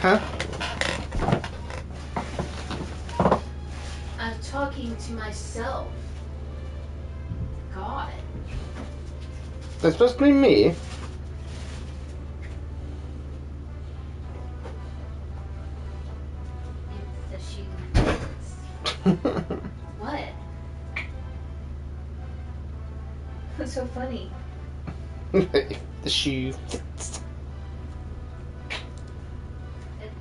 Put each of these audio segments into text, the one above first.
Huh? I'm talking to myself. God. That's supposed to be me. It's the shoe. What? What's so funny? The shoe.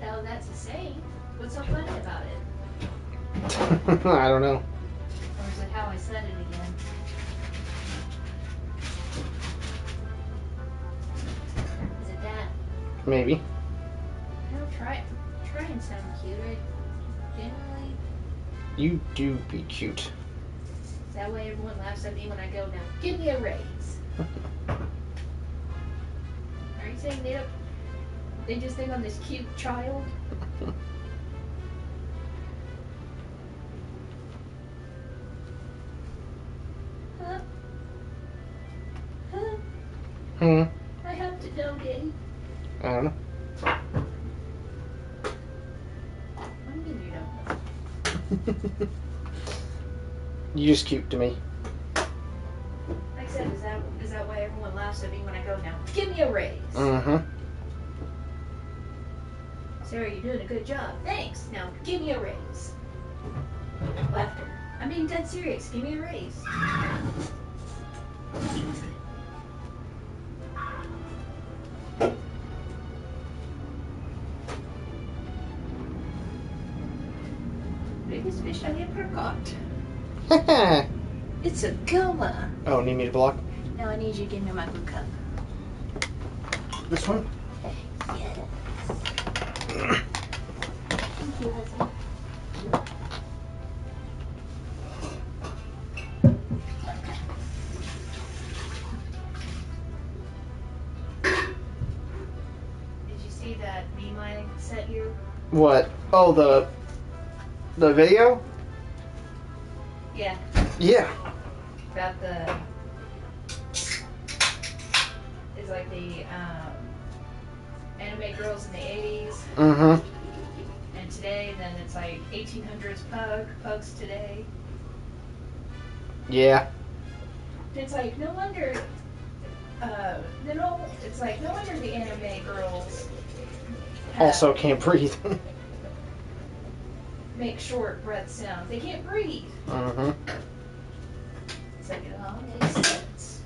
Oh, that's a saying. What's so funny about it? I don't know. Or is it how I said it again? Is it that? Maybe. No, try and sound cute. I generally. You do be cute. That way everyone laughs at me when I go, now give me a raise. Are you saying they just think I'm this cute child? Huh? Huh? Hmm. I have to know, Daddy. I don't know. I'm giving you know. You're just cute to me. Like I said, is that why everyone laughs at me when I go, now give me a raise? Mm-hmm. Sarah, you're doing a good job. Thanks. Now give me a raise. Laughter. I'm being dead serious. Give me a raise. Biggest fish I ever caught. It's a goma. Oh, need me to block? Now I need you to give me my blue cup. This one? Yes. Thank you, husband. Did you see that meme I sent you? What? Oh, the video? Yeah. Yeah. About the. It's like the anime girls in the 80s. Mm-hmm. And today, then it's like 1800s pugs today. Yeah. It's like no wonder. It's like no wonder the anime girls Also can't breathe. make short breath sounds. They can't breathe. Mm-hmm. It's like it all makes sense.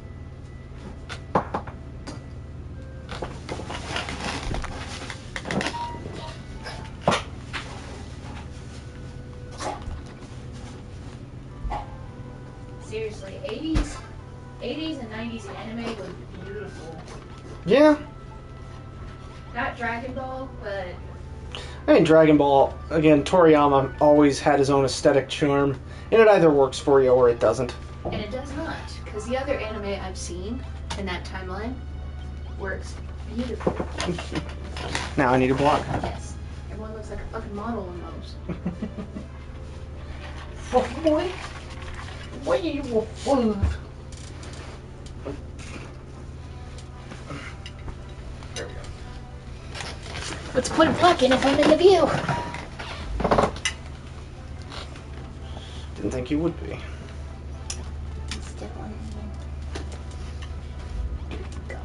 Seriously, 80s and 90s anime was beautiful. Yeah. Not Dragon Ball, but I mean, Dragon Ball, again, Toriyama always had his own aesthetic charm, and it either works for you or it doesn't. and it does not, because the other anime I've seen in that timeline works beautifully. Now I need a block. Yes, everyone looks like a fucking model in those. Fuck boy. What you will fool? There we go. What's the point of blocking if I'm in the view? Didn't think you would be. Still on go.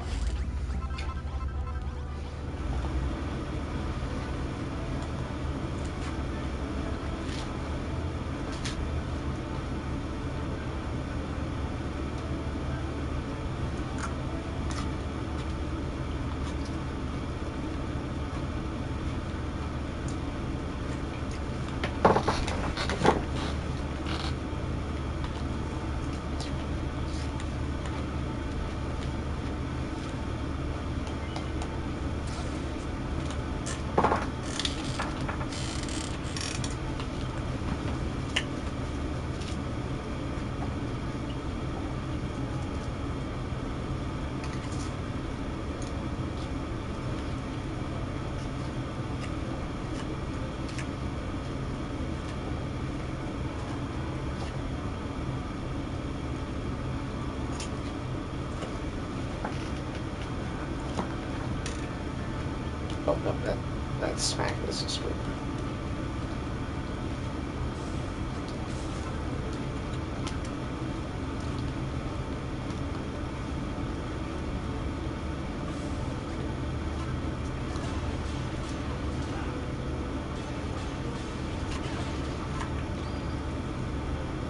Oh no, that's smack. This is straight.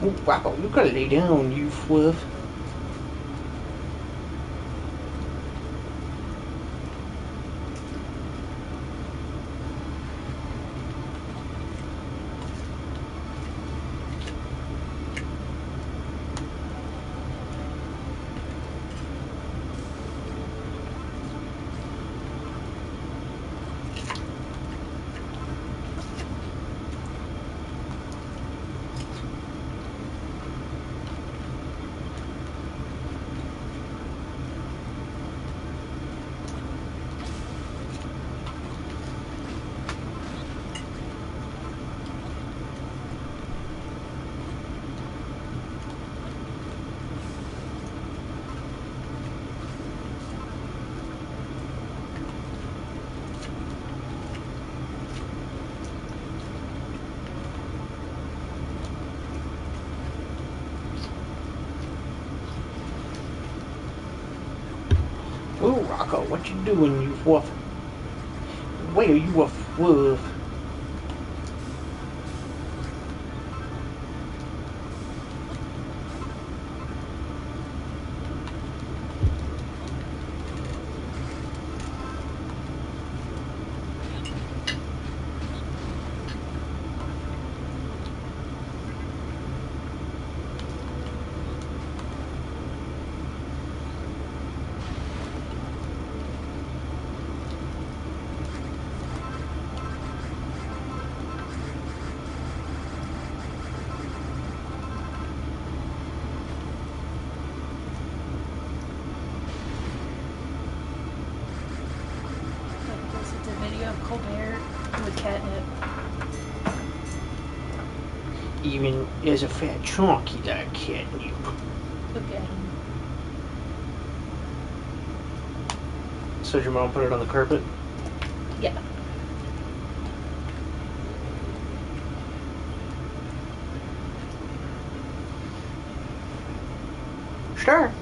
Oh, wow, you gotta lay down, you fluff. Ooh, Rocco, what you doing, you fluff? Where you a fluff? It's a video of Colbert with catnip. Even as a fat chunk, he like catnip. Look at him. So did your mom put it on the carpet? Yeah. Sure.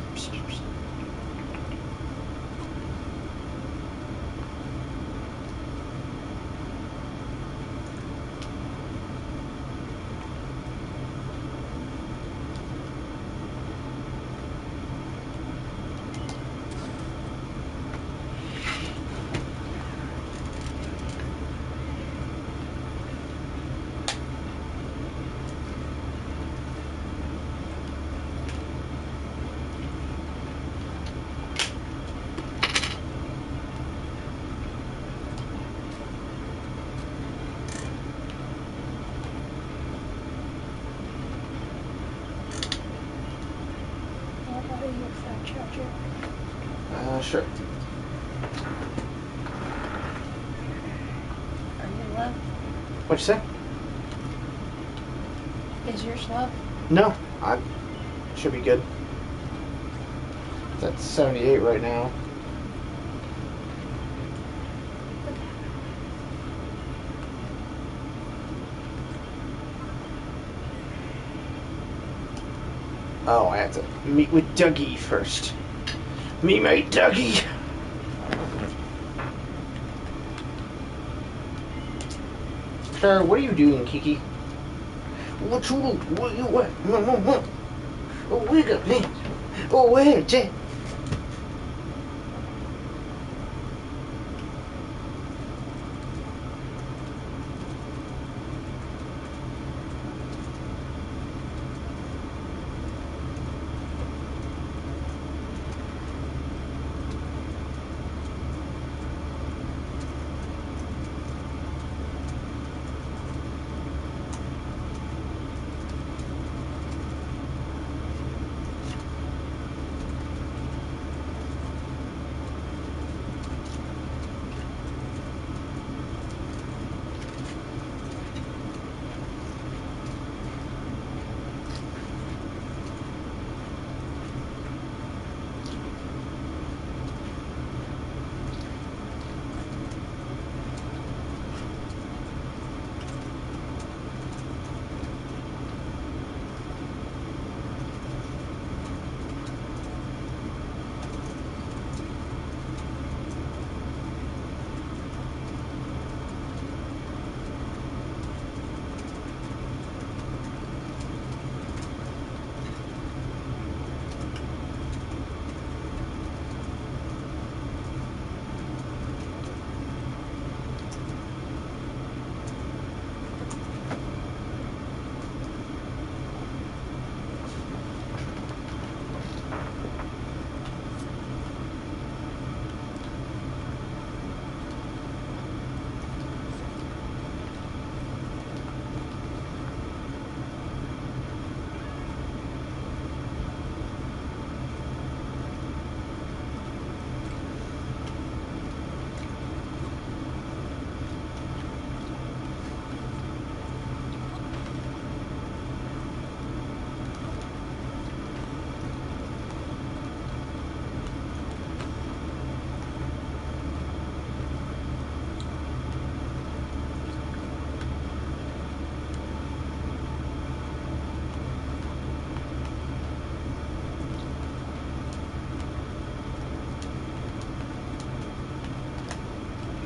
Sure. Are you low? What'd you say? Is yours low? No, I should be good. That's 78 right now. Oh, I have to meet with Dougie first. Me, mate, Dougie. Sir, what are you doing, Kiki? What you do? What you what? Oh, wait a minute. Oh, wait a minute.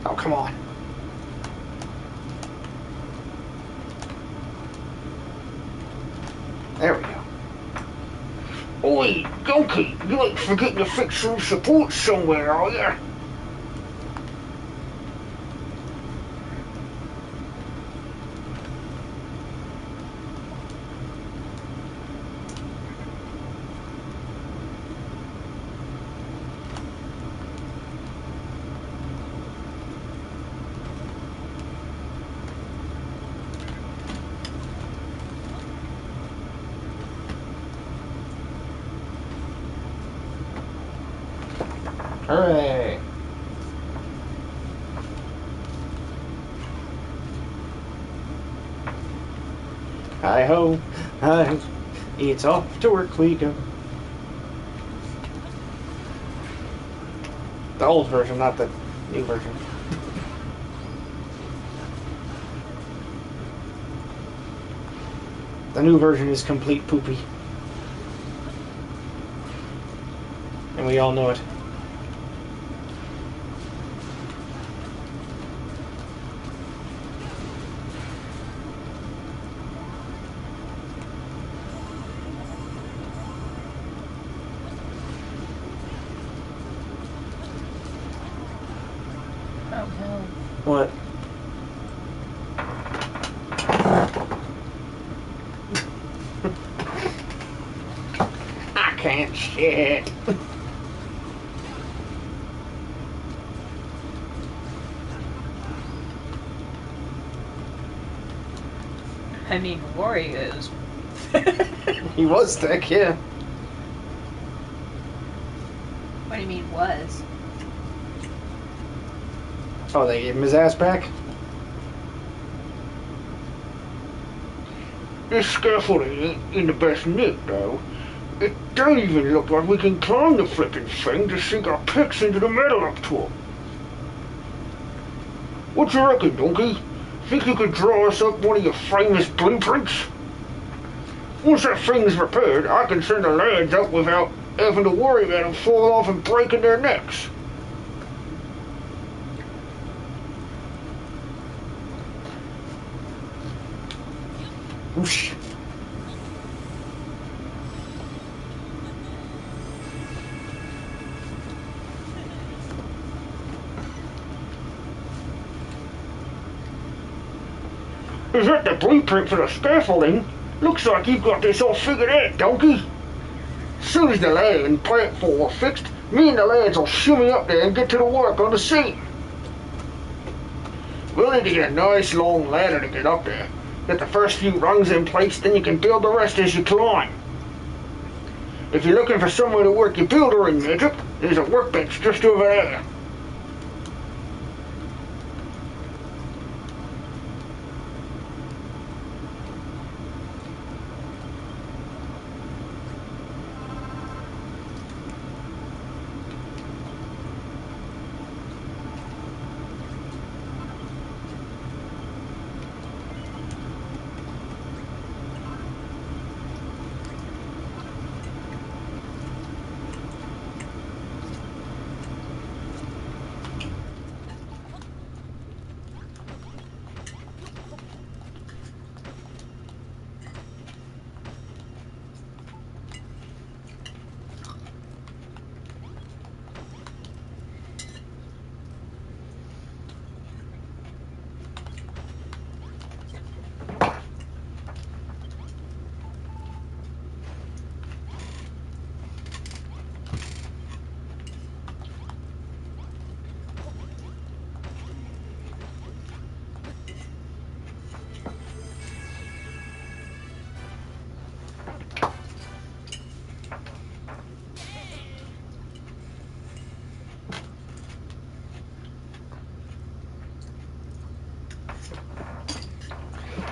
Oh, come on. There we go. Oi, donkey, you ain't forgetting to fix some support somewhere, are ya? Hooray! Hi ho, hi. It's off to work we go. The old version, not the new version. The new version is complete poopy. And we all know it. Oh no. What? I can't shit. I mean, Warriors. He was thick, yeah. What do you mean, was? Oh, they gave him his ass back? This scaffolding ain't in the best nick, though. It don't even look like we can climb the flipping thing to sink our picks into the metal up to it. What you reckon, donkey? Think you could draw us up one of your famous blueprints? Once that thing's repaired, I can send the lads up without having to worry about them falling off and breaking their necks. Whoosh. Is that the blueprint for the scaffolding? Looks like you've got this all figured out, donkey. Soon as the ladder and platform are fixed, me and the lads will shimmy up there and get to the work on the seam. We'll need to get a nice long ladder to get up there. Get the first few rungs in place, then you can build the rest as you climb. If you're looking for somewhere to work your buildering magic, there's a workbench just over there.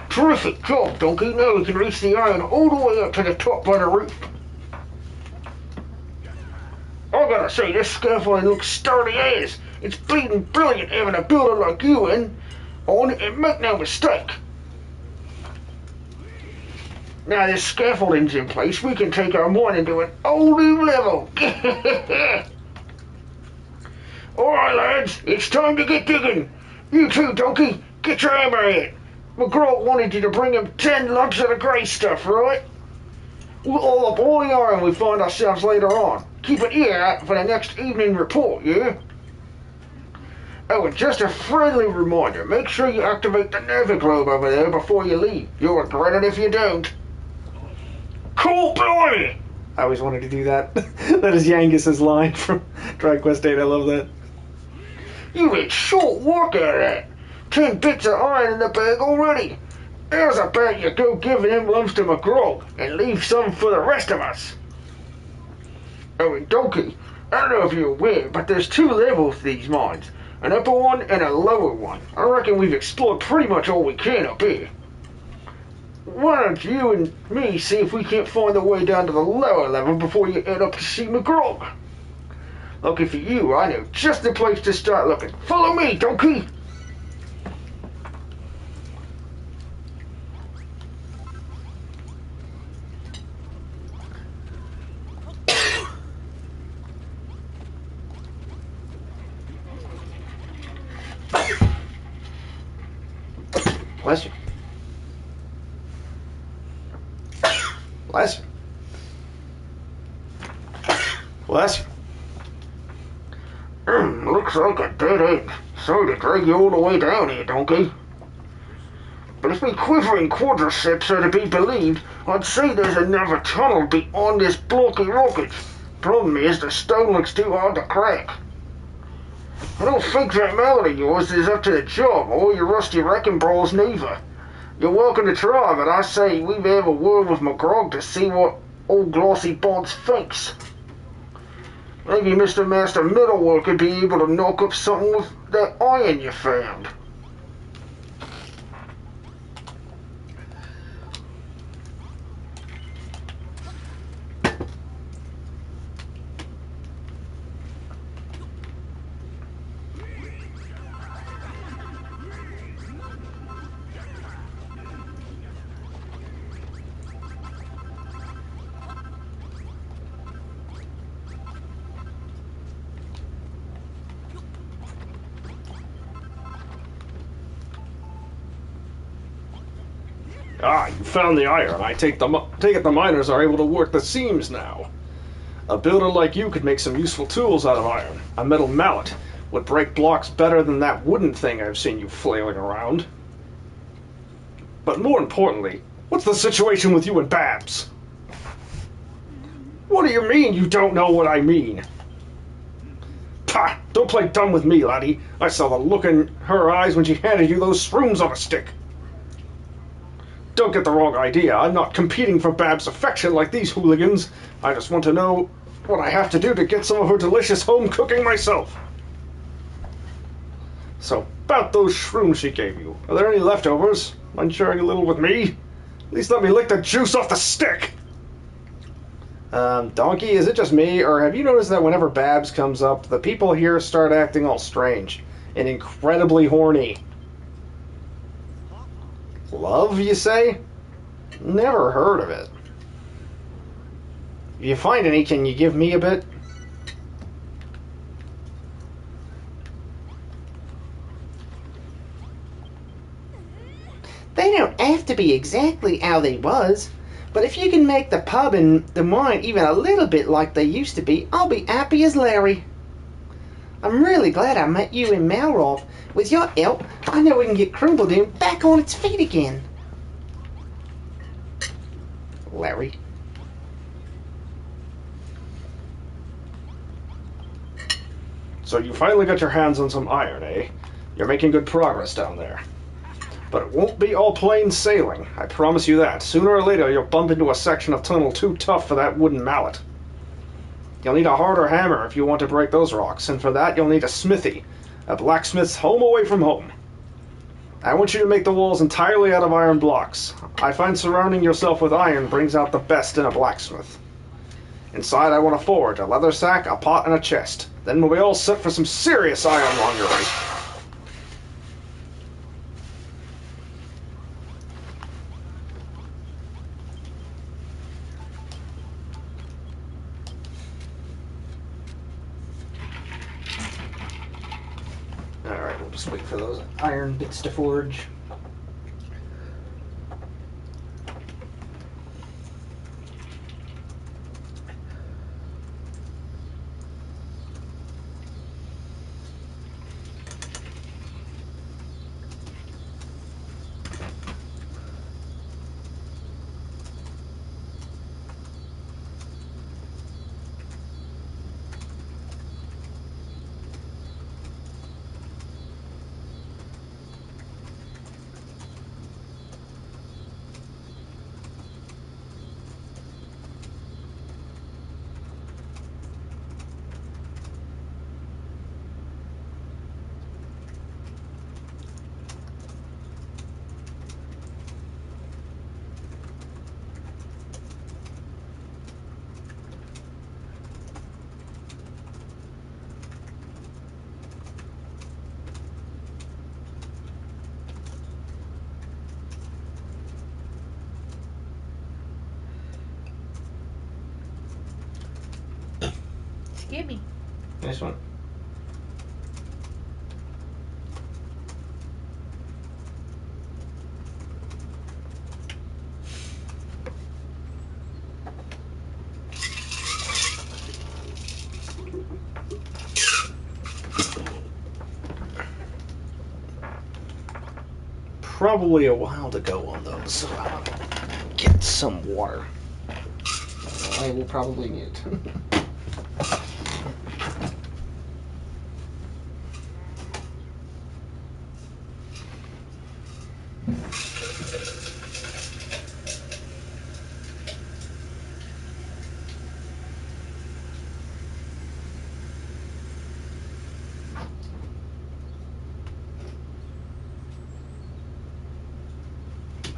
Terrific job, donkey. Now we can reach the iron all the way up to the top by the roof. I gotta say, this scaffolding looks sturdy as. It's bleeding brilliant having a builder like you in on it, and make no mistake. Now this scaffolding's in place, we can take our mining to an whole new level. Alright, lads, it's time to get digging. You too, Donkey, get your hammer in. McGraw wanted you to bring him 10 lumps of the grey stuff, right? We'll all up all the iron we find ourselves later on. Keep an ear out for the next evening report, yeah? Oh, and just a friendly reminder, make sure you activate the Nova Globe over there before you leave. You'll regret it if you don't. Cool, blimey! I always wanted to do that. That is Yangus's line from Dragonquest 8. I love that. You made short work out of that. 10 bits of iron in the bag already. How's about you go giving them lumps to McGraw and leave some for the rest of us? Oh, and Donkey, I don't know if you're aware, but there's 2 levels to these mines. An upper one and a lower one. I reckon we've explored pretty much all we can up here. Why don't you and me see if we can't find the way down to the lower level before you head up to see McGraw? Lucky for you, I know just the place to start looking. Follow me, Donkey! Bless you. Bless you. Bless you. Looks like a dead end. Sorry to drag you all the way down here, Donkey. But if me quivering quadriceps are to be believed, I'd say there's another tunnel beyond this blocky rockage. Problem is, the stone looks too hard to crack. I don't think that mallet of yours is up to the job, or your rusty wrecking balls neither. You're welcome to try, but I say we better have a word with McGraw to see what old Glossy Bonds thinks. Maybe Mr. Master Middlework could be able to knock up something with that iron you found. Ah, you found the iron. I take it the miners are able to work the seams now. A builder like you could make some useful tools out of iron. A metal mallet would break blocks better than that wooden thing I've seen you flailing around. But more importantly, what's the situation with you and Babs? What do you mean you don't know what I mean? Pah! Don't play dumb with me, laddie. I saw the look in her eyes when she handed you those shrooms on a stick. Don't get the wrong idea. I'm not competing for Bab's affection like these hooligans. I just want to know what I have to do to get some of her delicious home cooking myself. So, about those shrooms she gave you. Are there any leftovers? Mind sharing a little with me? At least let me lick the juice off the stick! Donkey, is it just me, or have you noticed that whenever Babs comes up, the people here start acting all strange and incredibly horny? Love, you say? Never heard of it. If you find any, can you give me a bit? They don't have to be exactly how they was, but if you can make the pub and the wine even a little bit like they used to be, I'll be happy as Larry. I'm really glad I met you in Malroth. With your help, I know we can get Crumbledoon back on its feet again. Larry. So you finally got your hands on some iron, eh? You're making good progress down there. But it won't be all plain sailing, I promise you that. Sooner or later you'll bump into a section of tunnel too tough for that wooden mallet. You'll need a harder hammer if you want to break those rocks, and for that you'll need a smithy. A blacksmith's home away from home. I want you to make the walls entirely out of iron blocks. I find surrounding yourself with iron brings out the best in a blacksmith. Inside I want a forge, a leather sack, a pot, and a chest. Then we'll be all set for some serious ironmongery. Alright, we'll just wait for those iron bits to forge. Excuse me. Nice one. Probably a while to go on those, so I'll get some water. I will probably need it.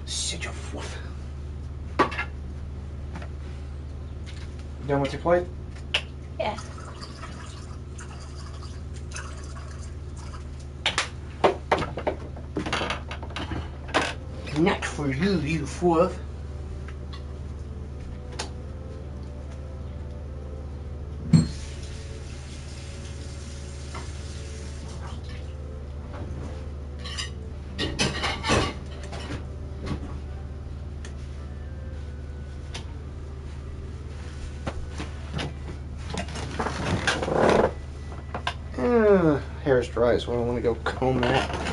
Sit your foot. Done with your plate? Yeah. Not for you, you fourth. Hair's dry, so I don't want to go comb that.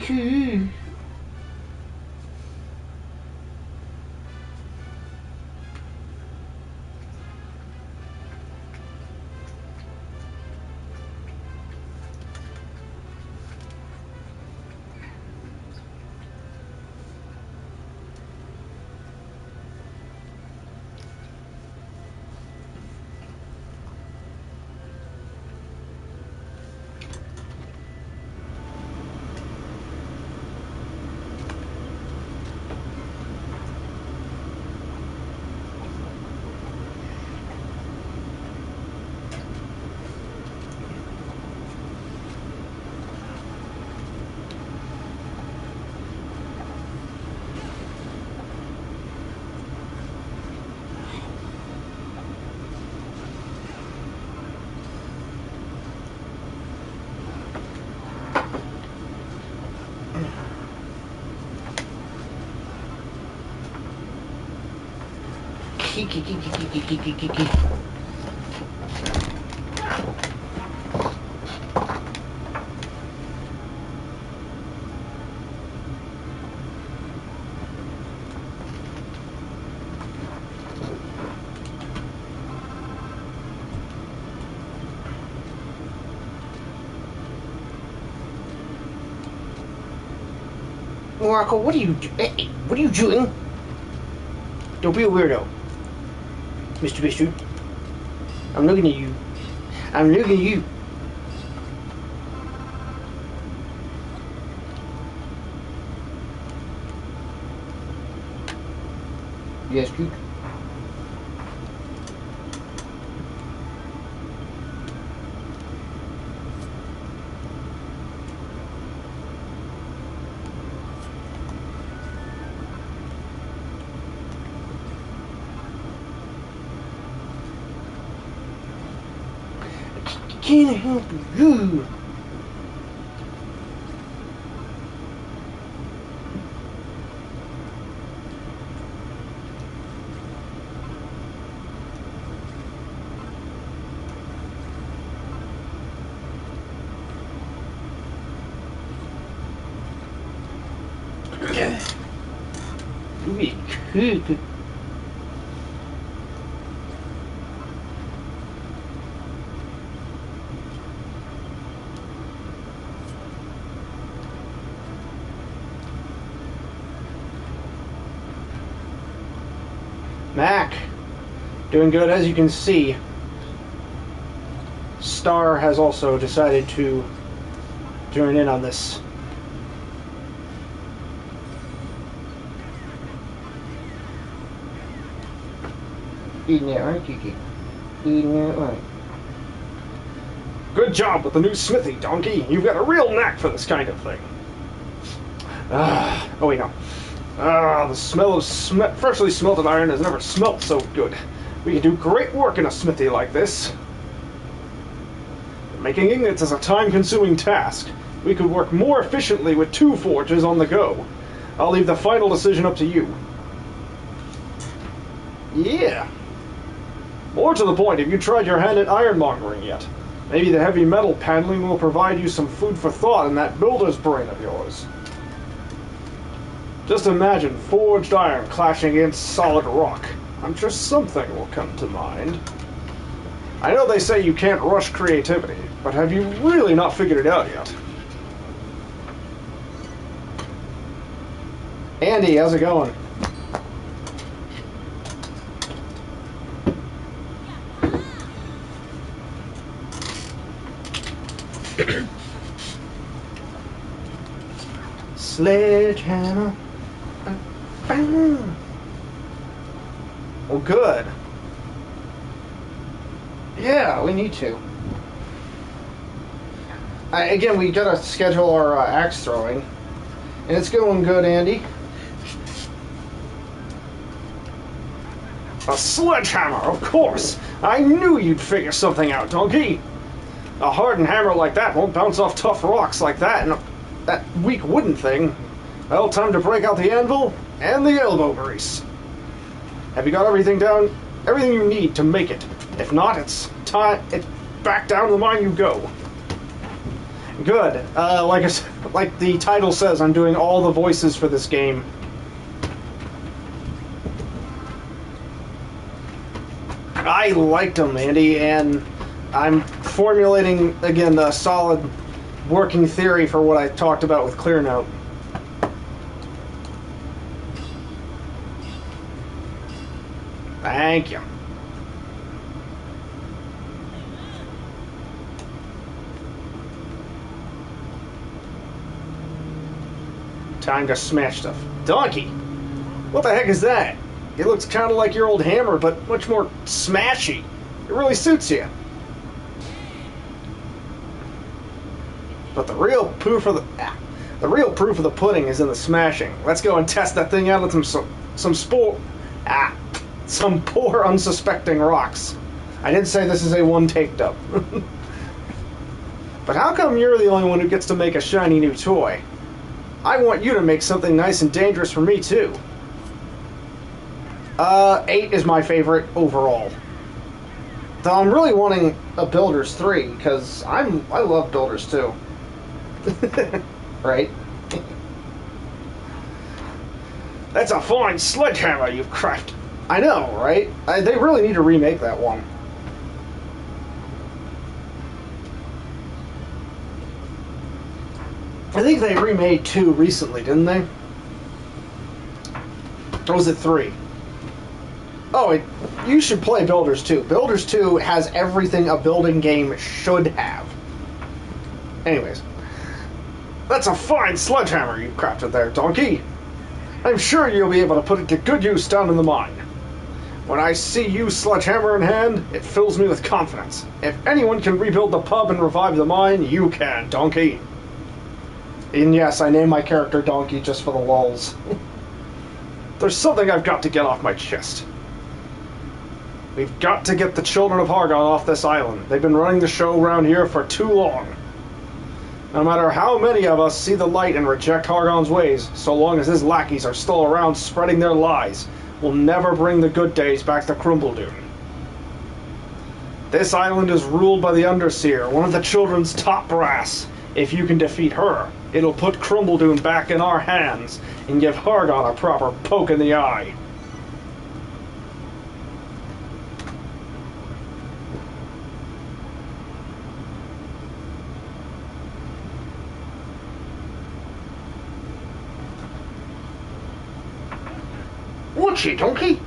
Koo. Marco, what are you hey, what are you doing? Don't be a weirdo. Mr. Bishop. I'm looking at you. I'm looking at you. Yes, Duke. Can't help you. Good. Mac, doing good. As you can see, Star has also decided to join in on this. Eating it, right, Kiki? Eating it, right. Good job with the new smithy, Donkey. You've got a real knack for this kind of thing. Oh wait, no. The smell of freshly smelted iron has never smelt so good. We can do great work in a smithy like this. Making ingots is a time-consuming task. We could work more efficiently with 2 forges on the go. I'll leave the final decision up to you. Yeah. More to the point, have you tried your hand at ironmongering yet? Maybe the heavy metal paneling will provide you some food for thought in that builder's brain of yours. Just imagine forged iron clashing against solid rock. I'm sure something will come to mind. I know they say you can't rush creativity, but have you really not figured it out yet? Andy, how's it going? Sledgehammer. Well, good. Yeah, we need to. Again, we gotta schedule our axe throwing. And it's going good, Andy. A sledgehammer, of course! I knew you'd figure something out, Donkey! A hardened hammer like that won't bounce off tough rocks like that, and that weak wooden thing. Well, time to break out the anvil and the elbow grease. Have you got everything down? Everything you need to make it. If not, it's back down the mine you go. Good. Like the title says, I'm doing all the voices for this game. I liked them, Andy, and I'm formulating, again, a solid working theory for what I talked about with ClearNote. Thank you. Time to smash stuff. Donkey! What the heck is that? It looks kind of like your old hammer, but much more smashy. It really suits you. But the real proof of the pudding is in the smashing. Let's go and test that thing out with some poor unsuspecting rocks. I did say this is a one-take dub. But how come you're the only one who gets to make a shiny new toy? I want you to make something nice and dangerous for me too. 8 is my favorite overall. Though I'm really wanting a Builders 3, because I love Builders 2. Right? That's a fine sledgehammer you've crafted. I know, right? They really need to remake that one. I think they remade 2 recently, didn't they? Or was it 3? Oh, you should play Builders 2. Builders 2 has everything a building game should have. Anyways. That's a fine sledgehammer you've crafted there, Donkey. I'm sure you'll be able to put it to good use down in the mine. When I see you sledgehammer in hand, it fills me with confidence. If anyone can rebuild the pub and revive the mine, you can, Donkey. And yes, I named my character Donkey just for the lulz. There's something I've got to get off my chest. We've got to get the children of Hargon off this island. They've been running the show around here for too long. No matter how many of us see the light and reject Hargon's ways, so long as his lackeys are still around spreading their lies, we'll never bring the good days back to Crumbledoon. This island is ruled by the Underseer, one of the children's top brass. If you can defeat her, it'll put Crumbledoon back in our hands and give Hargon a proper poke in the eye. Watch it, Donkey.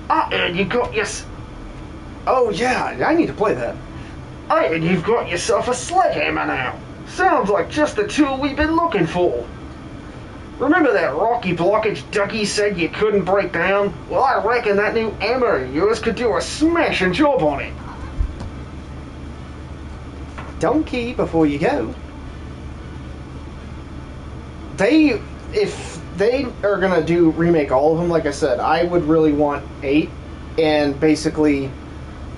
I heard you got your... Oh yeah, I need to play that. I heard you've got yourself a sledgehammer now. Sounds like just the tool we've been looking for. Remember that rocky blockage Ducky said you couldn't break down? Well, I reckon that new hammer of yours could do a smashing job on it. Donkey, before you go. If they are gonna remake all of them, like I said, I would really want 8, and basically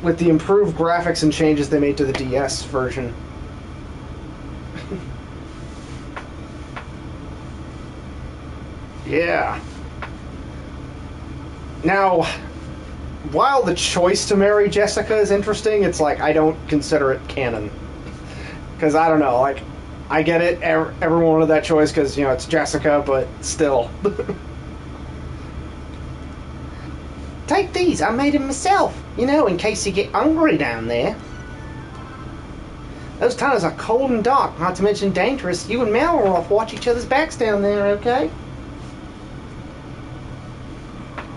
with the improved graphics and changes they made to the DS version. Yeah. Now, while the choice to marry Jessica is interesting, it's like I don't consider it canon. Because I don't know, like, I get it, everyone wanted that choice because, you know, it's Jessica, but still. Take these, I made them myself. You know, in case you get hungry down there. Those tunnels are cold and dark, not to mention dangerous. You and Mal will off watch each other's backs down there, okay?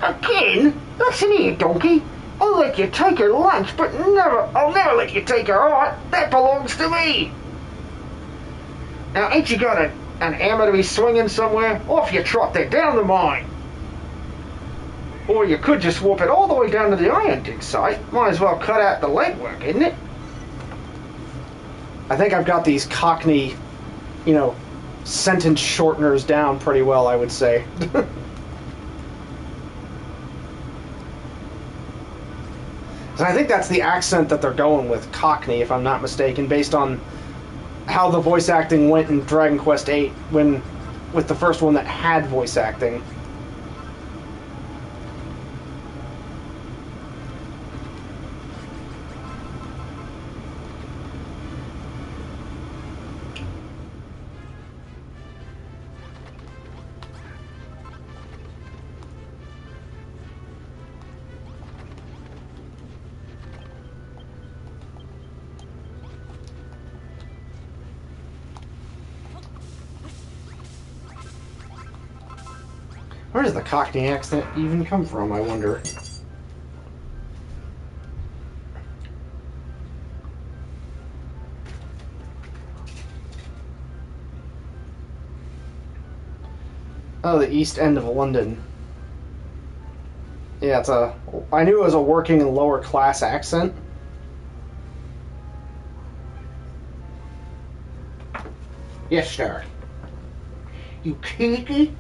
Again? Listen here, Donkey. I'll let you take her lunch, but I'll never let you take her heart. That belongs to me. Now, ain't you got an hammer to be swinging somewhere? Off you trot there, down the mine. Or you could just warp it all the way down to the iron dig site. Might as well cut out the legwork, isn't it? I think I've got these Cockney, you know, sentence shorteners down pretty well, I would say. And I think that's the accent that they're going with, Cockney, if I'm not mistaken, based on how the voice acting went in Dragon Quest VIII with the first one that had voice acting. Where does the Cockney accent even come from, I wonder? Oh, the East End of London. Yeah, I knew it was a working and lower class accent. Yes, sir. You cheeky?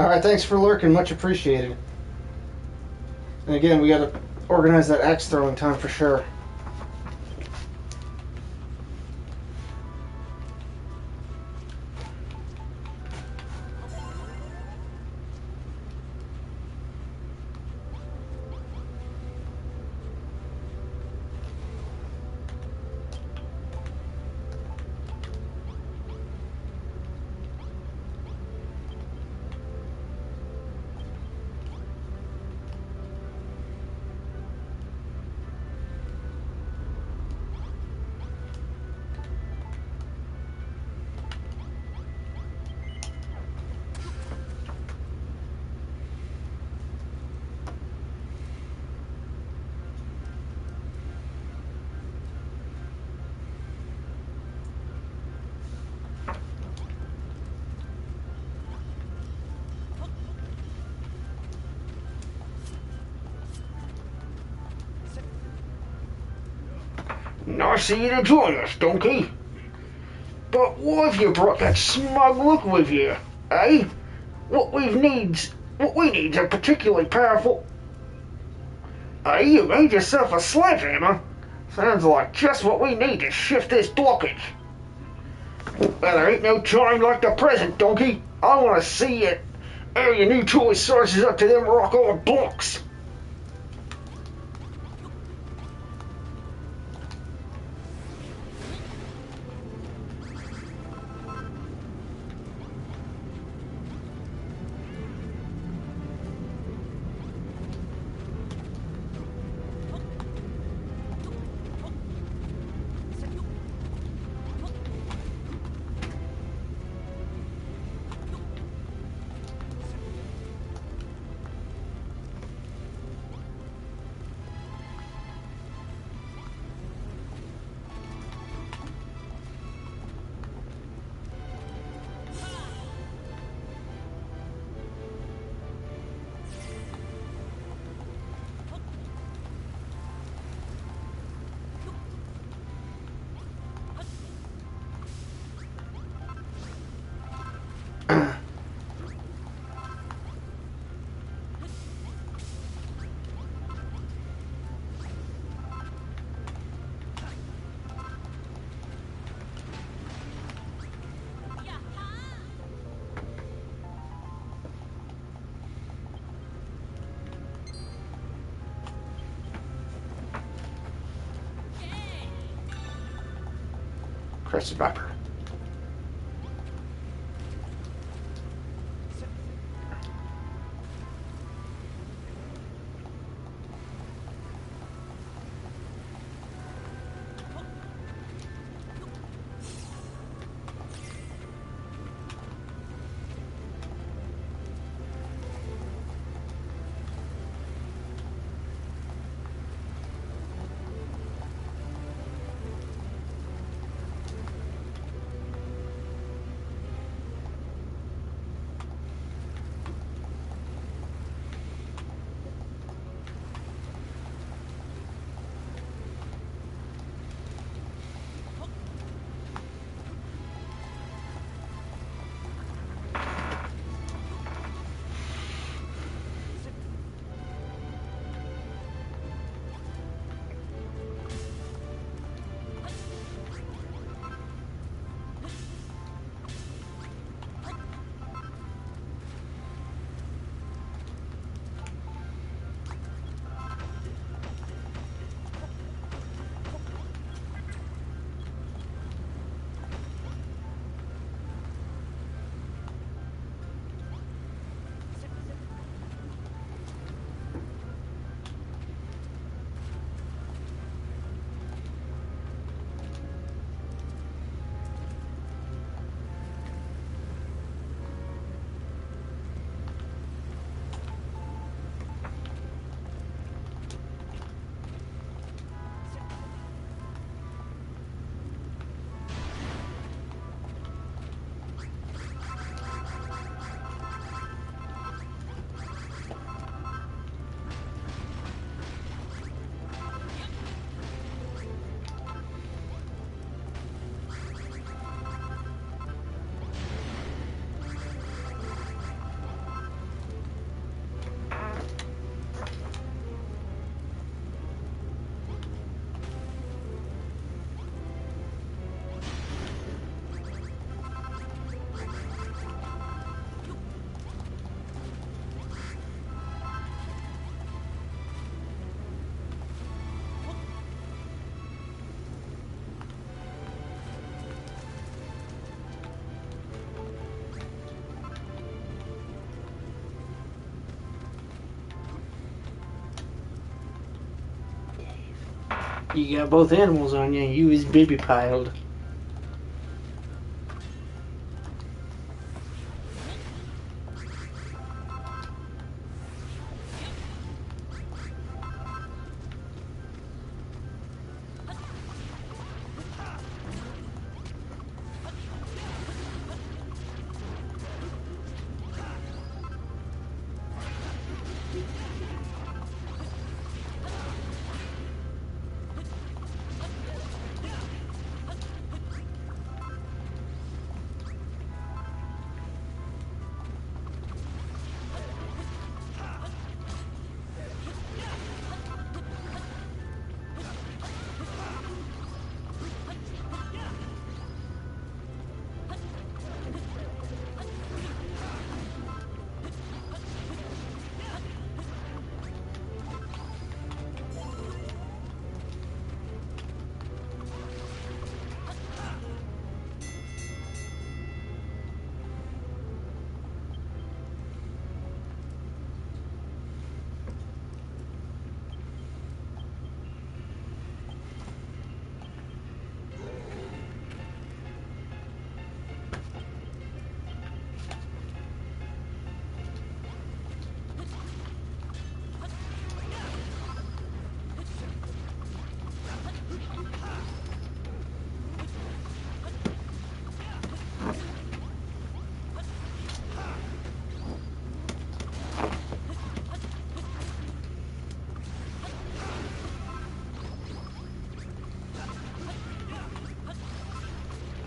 Alright, thanks for lurking. Much appreciated. And again, we gotta organize that axe throwing time for sure. Nice of you to join us, donkey. But why have you brought that smug look with you, eh? What we need's a particularly powerful... Hey, you made yourself a sledgehammer? Sounds like just what we need to shift this blockage. Well, there ain't no time like the present, donkey. I want to see it. How your new toy sizes up to them rock-hard blocks. Crested Viper. You got both animals on you. You is baby piled.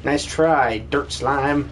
Nice try, dirt slime.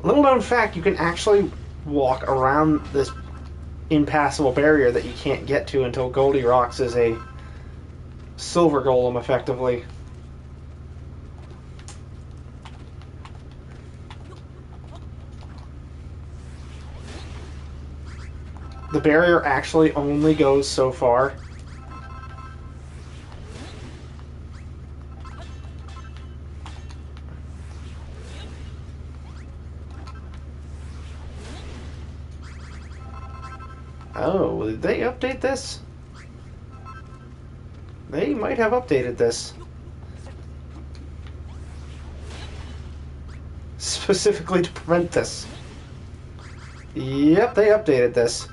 Little known fact, you can actually walk around this impassable barrier that you can't get to until Goldie Rocks is a silver golem, effectively. The barrier actually only goes so far. Oh, did they update this? They might have updated this. Specifically to prevent this. Yep, they updated this.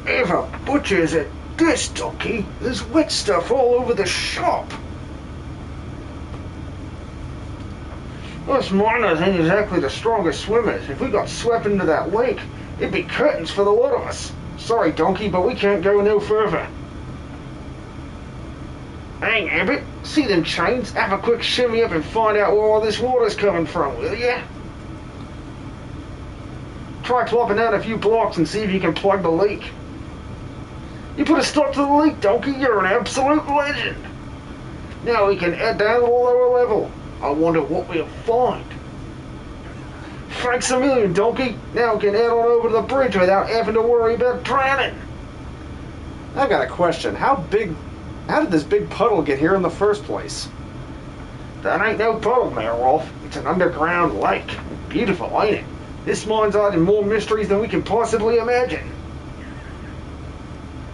Ever butchers at this, donkey? There's wet stuff all over the shop. Us miners ain't exactly the strongest swimmers. If we got swept into that lake, it'd be curtains for the lot of us. Sorry, donkey, but we can't go no further. Hey, Abbott, see them chains? Have a quick shimmy up and find out where all this water's coming from, will ya? Try plopping down a few blocks and see if you can plug the leak. You put a stop to the leak, donkey. You're an absolute legend. Now we can head down to the lower level. I wonder what we'll find. Thanks a million, donkey. Now we can head on over to the bridge without having to worry about drowning. I've got a question. How did this big puddle get here in the first place? That ain't no puddle, Mayor Wolf. It's an underground lake. Beautiful, ain't it? This mine's hiding more mysteries than we can possibly imagine.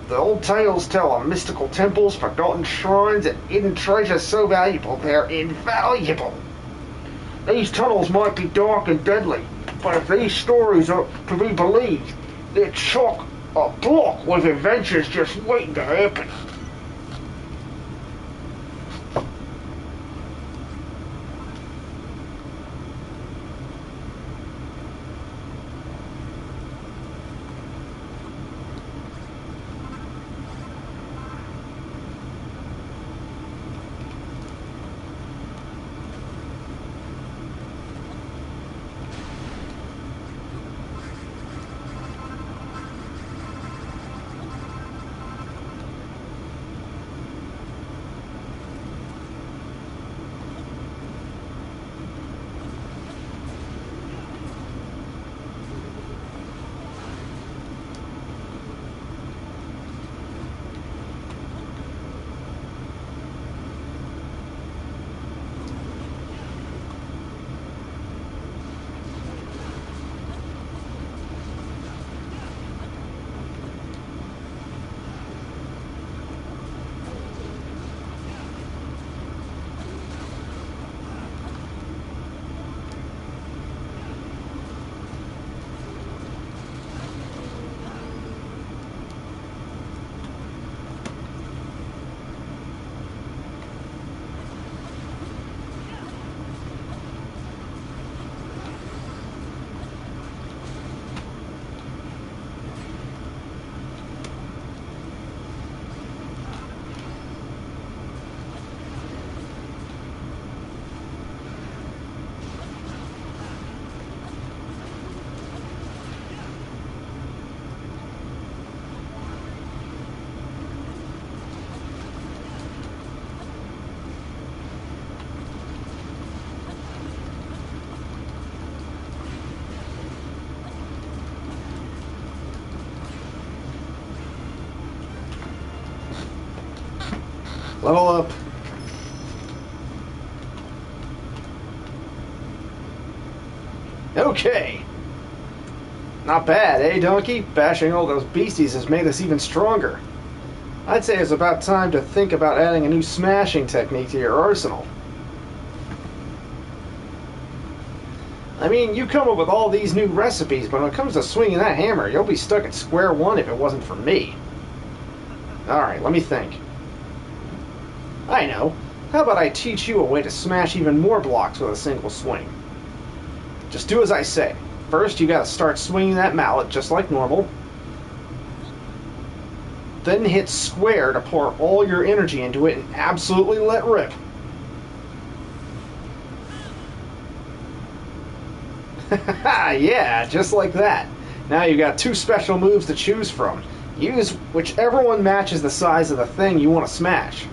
The old tales tell of mystical temples, forgotten shrines, and hidden treasures so valuable they're invaluable. These tunnels might be dark and deadly, but if these stories are to be believed, they're chock-a-block with adventures just waiting to happen. Level up. Okay. Not bad, eh, Donkey? Bashing all those beasties has made us even stronger. I'd say it's about time to think about adding a new smashing technique to your arsenal. I mean, you come up with all these new recipes, but when it comes to swinging that hammer, you'll be stuck at square one if it wasn't for me. Alright, let me think. I know. How about I teach you a way to smash even more blocks with a single swing? Just do as I say. First, you gotta start swinging that mallet just like normal. Then hit square to pour all your energy into it and absolutely let rip. Yeah, just like that. Now you've got two special moves to choose from. Use whichever one matches the size of the thing you want to smash.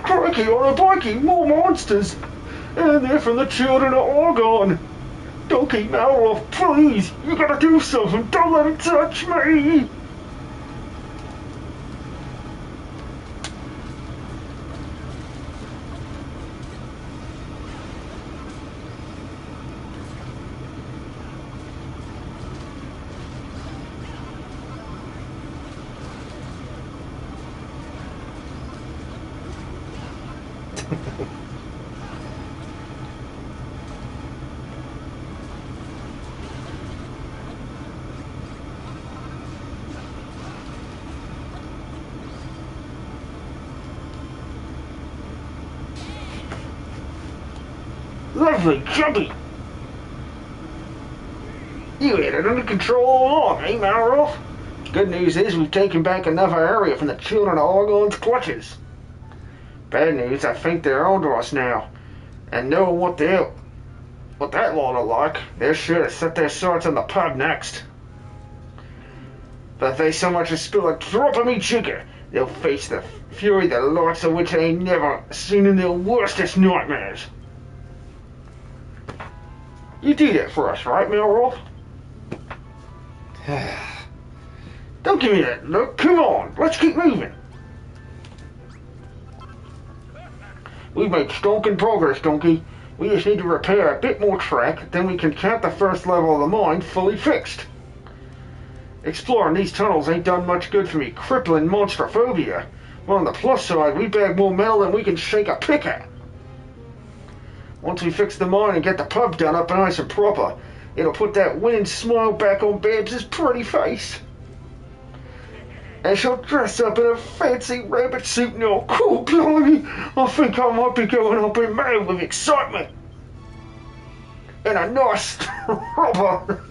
Crikey on a bikey, more monsters! And they're from the children of Oregon! Don't keep Malroth, please! You gotta do something! Don't let him touch me! Lovely, jumpy! You had it under control all along, eh, Malroth? Good news is we've taken back another area from the children of Argon's clutches. Bad news, I think they're onto us now. And knowing what that lot are like, they're sure to set their sights on the pub next. But if they so much as spill a drop of me sugar, they'll face the fury the likes of which they ain't never seen in their worstest nightmares. You do that for us, right, Melroth? Don't give me that look. Come on, let's keep moving. We've made stonking progress, Donkey. We just need to repair a bit more track, then we can count the first level of the mine fully fixed. Exploring these tunnels ain't done much good for me crippling monstrophobia. But on the plus side, we bag more metal than we can shake a pick at. Once we fix the mine and get the pub done up nice and proper, it'll put that winning smile back on Babs's pretty face. And she'll dress up in a fancy rabbit suit and all cool, blimey, I think I might be going up in mad with excitement. And a nice rubber.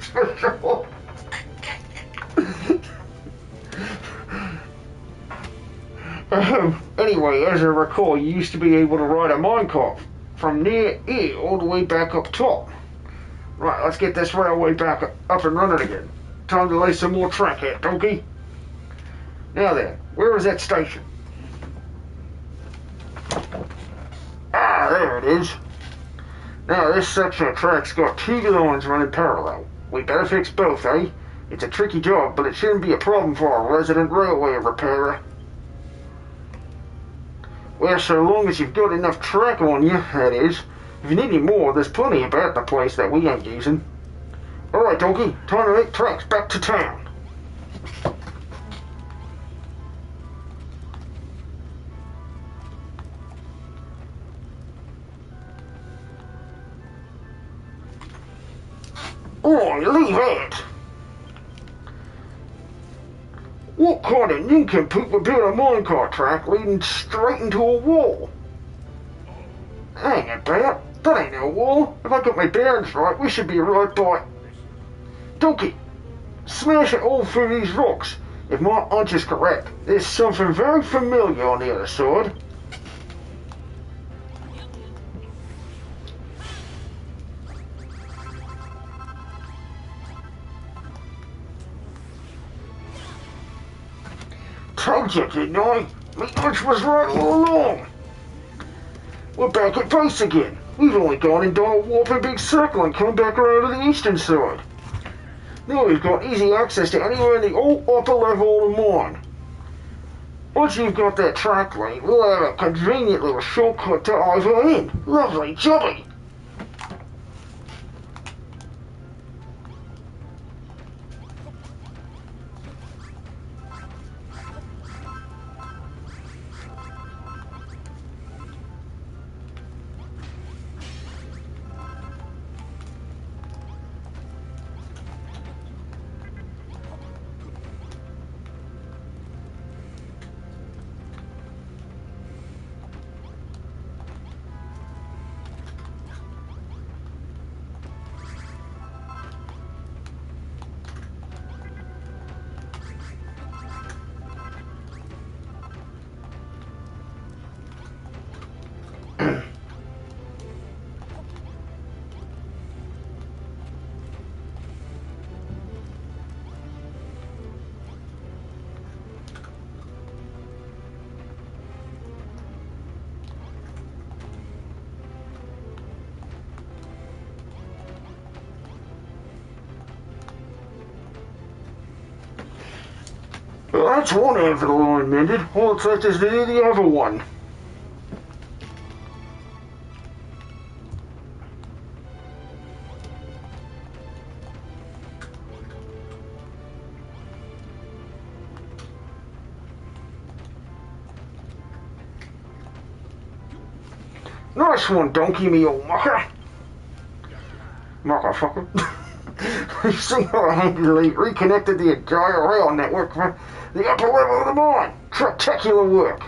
Anyway, as I recall, you used to be able to ride a minecart from near here all the way back up top. Right, let's get this railway back up and running again. Time to lay some more track here, Donkey. Now then, where is that station? Ah, there it is. Now this section of track's got two lines running parallel. We better fix both, eh? It's a tricky job, but it shouldn't be a problem for our resident railway repairer. Well, so long as you've got enough track on you, that is. If you need any more, there's plenty about the place that we ain't using. Alright, Donkey, time to make tracks back to town. Oh, leave it! What kind of nincompoop would build a minecart track leading straight into a wall? Hang about, that ain't no wall. If I got my bearings right, we should be right by... Donkey, smash it all through these rocks. If my hunch is correct, there's something very familiar on the other side. Told you, didn't I? My hunch was right all along. We're back at base again. We've only gone and done a whopping big circle and come back around to the eastern side. Now we've got easy access to anywhere in the whole upper level of the mine. Once you've got that track laid, we'll have a convenient little shortcut to either end. Lovely jobby. Well, that's one end of the line mended. All it's left is to do the other one. Nice one, Donkey, me old mucker. Motherfucker. We've single-handedly reconnected the entire rail network for the upper level of the mine. Spectacular work.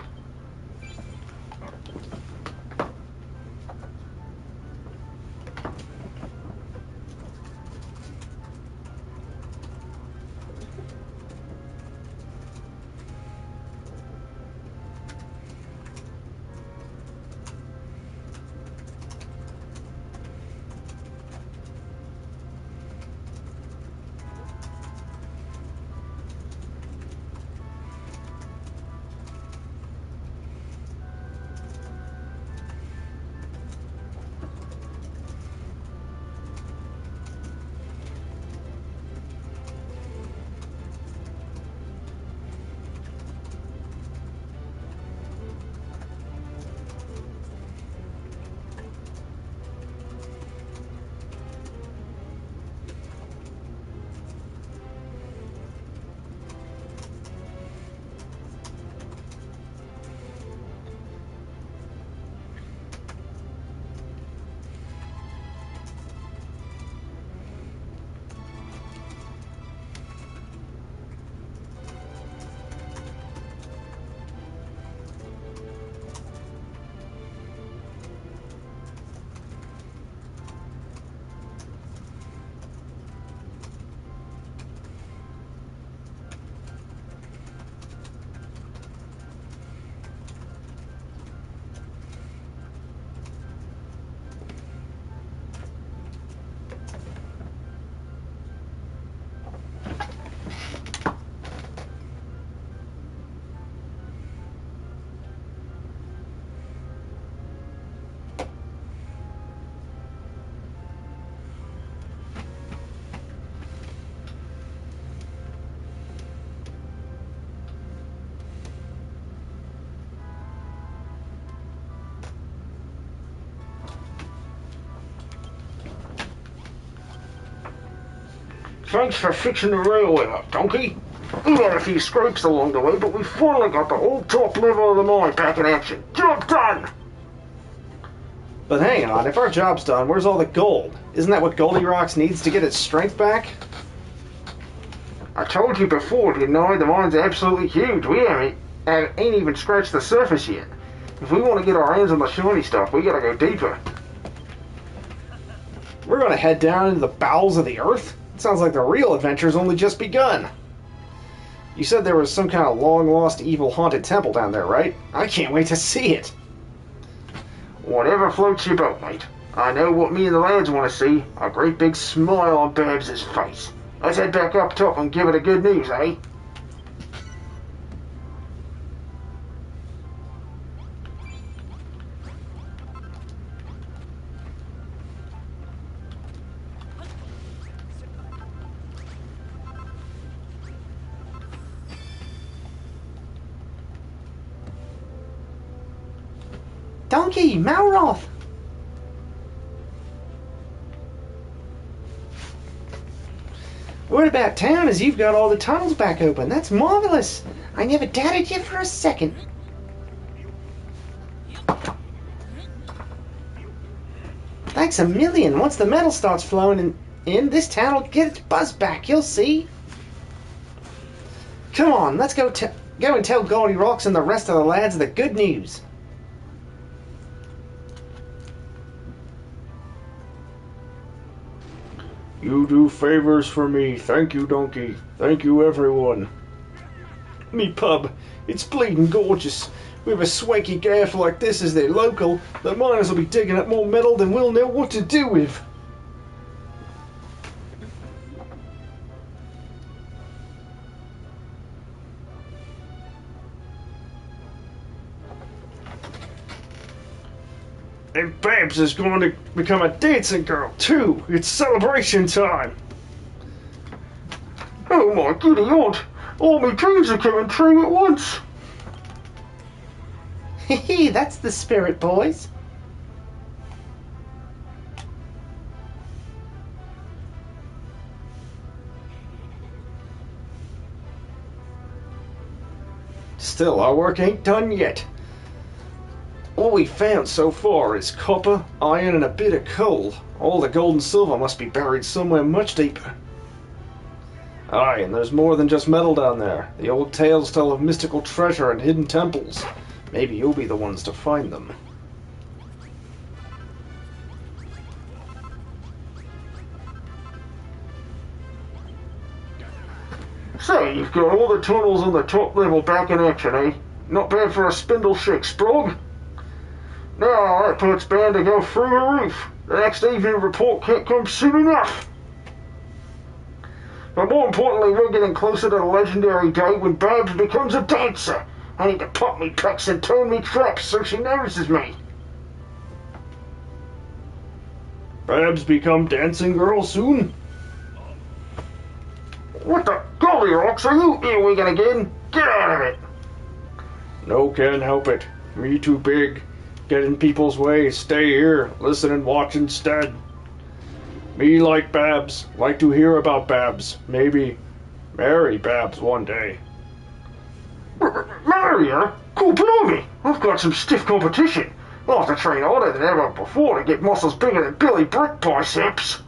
Thanks for fixing the railway up, Donkey. We had a few scrapes along the way, but we finally got the whole top level of the mine back in action. Job done! But hang on, if our job's done, where's all the gold? Isn't that what Goldilocks needs to get its strength back? I told you before, didn't I? The mine's absolutely huge. We ain't even scratched the surface yet. If we want to get our hands on the shiny stuff, we gotta go deeper. We're gonna head down into the bowels of the earth? It sounds like the real adventure's only just begun. You said there was some kind of long-lost evil haunted temple down there, right? I can't wait to see it. Whatever floats your boat, mate. I know what me and the lads want to see. A great big smile on Babs' face. Let's head back up top and give it the good news, eh? Donkey, Malroth! Word about town is you've got all the tunnels back open. That's marvelous. I never doubted you for a second. Thanks a million. Once the metal starts flowing in, this town will get its buzz back. You'll see. Come on, let's go and tell Goldilocks and the rest of the lads the good news. You do favors for me. Thank you, Donkey. Thank you, everyone. Me pub, it's bleeding gorgeous. With a swanky gaff like this as their local, the miners will be digging up more metal than we'll know what to do with. And Babs is going to become a dancing girl, too. It's celebration time. Oh my goody aunt! All my dreams are coming true at once! Hee, that's the spirit, boys. Still, our work ain't done yet. All we found so far is copper, iron, and a bit of coal. All the gold and silver must be buried somewhere much deeper. Aye, and there's more than just metal down there. The old tales tell of mystical treasure and hidden temples. Maybe you'll be the ones to find them. So, you've got all the tunnels on the top level back in action, eh? Not bad for a spindle shake, Sprog. Now, that part's bound to go through the roof. The next evening report can't come soon enough. But more importantly, we're getting closer to the legendary day when Babs becomes a dancer. I need to pop me pecs and turn me traps so she notices me. Babs become dancing girl soon? What the Goldilocks, are you earwigging again? Get out of it! No can help it. Me too big. Get in people's way. Stay here. Listen and watch instead. Me like Babs. Like to hear about Babs. Maybe marry Babs one day. Marry her? Cool, blimey! I've got some stiff competition. I'll have to train harder than ever before to get muscles bigger than Billy Brick biceps.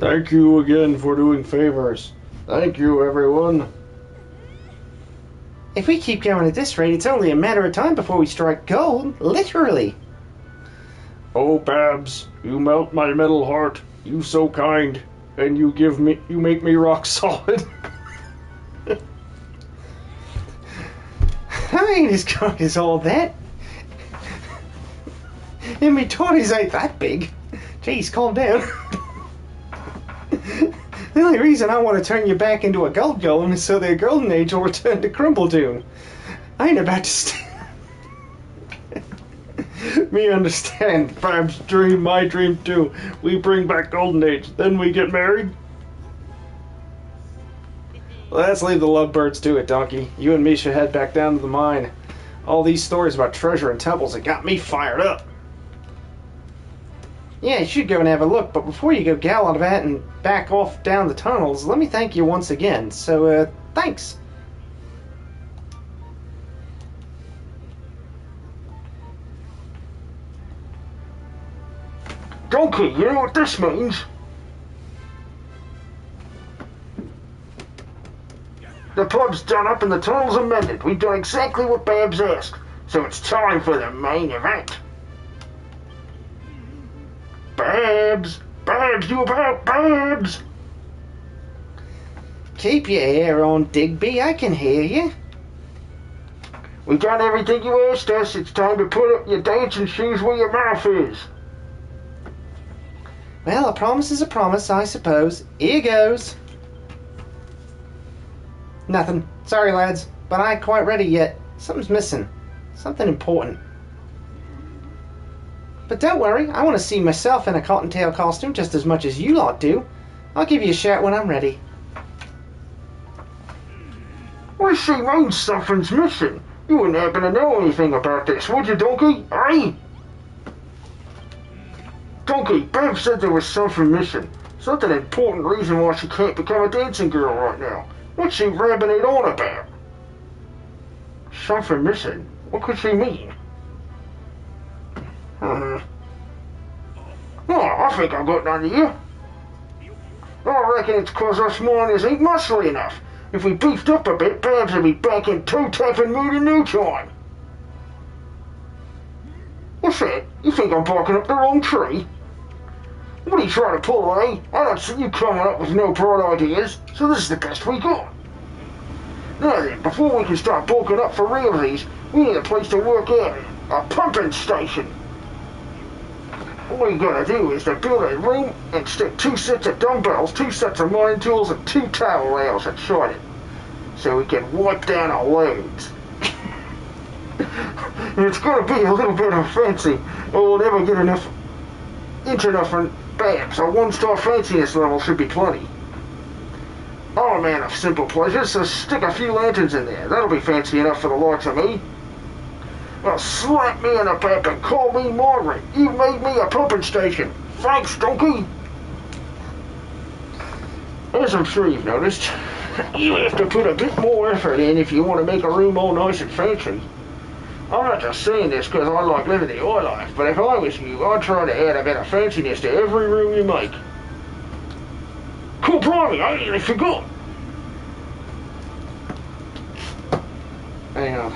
Thank you again for doing favors. Thank you, everyone. If we keep going at this rate, it's only a matter of time before we strike gold. Literally. Oh, Babs, you melt my metal heart. You so kind, and you make me rock solid. I ain't as good as all that. And me toys ain't that big. Jeez, calm down. The only reason I want to turn you back into a gold golem is so the golden age will return to Crumbledoon. I ain't about to Me understand. Babs' dream, my dream too. We bring back golden age, then we get married. Let's leave the lovebirds to it, Donkey. You and me should head back down to the mine. All these stories about treasure and temples have got me fired up. Yeah, you should go and have a look, but before you go gallivanting and back off down the tunnels, let me thank you once again. So, thanks. Donkey, you know what this means? The pub's done up and the tunnels are mended. We've done exactly what Babs asked. So it's time for the main event. Babs! Babs, you about Babs? Keep your hair on, Digby. I can hear you. We done everything you asked us. It's time to put up your dancing shoes where your mouth is. Well, a promise is a promise, I suppose. Here goes. Nothing. Sorry, lads, but I ain't quite ready yet. Something's missing. Something important. But don't worry, I want to see myself in a cottontail costume just as much as you lot do. I'll give you a shout when I'm ready. What does she mean something's missing? You wouldn't happen to know anything about this, would you, Donkey? Eh? Donkey, Bev said there was something missing. Something important reason why she can't become a dancing girl right now. What's she rabbing it on about? Something missing? What could she mean? Oh, I think I got an idea. I reckon it's 'cause us miners ain't muscly enough. If we beefed up a bit, Babs will be back in toe-tapping mood in no time. What's that? You think I'm barking up the wrong tree? What are you trying to pull, eh? I don't see you coming up with no bright ideas, so this is the best we got. Now then, before we can start bulking up for realsies, we need a place to work out in. A pumping station. All you gotta do is to build a room and stick 2 sets of dumbbells, 2 sets of mining tools, and 2 towel rails inside it, so we can wipe down our loads. It's gonna be a little bit of fancy, or we'll never get enough for Babs. A 1-star fanciness level should be plenty. I'm a man of simple pleasures, so stick a few lanterns in there. That'll be fancy enough for the likes of me. Well, slap me in the back and call me Margaret. You made me a pumping station. Thanks, Donkey. As I'm sure you've noticed, you have to put a bit more effort in if you want to make a room all nice and fancy. I'm not just saying this because I like living the high life, but if I was you, I'd try to add a bit of fanciness to every room you make. Cool, blimey, I nearly forgot. Hang on.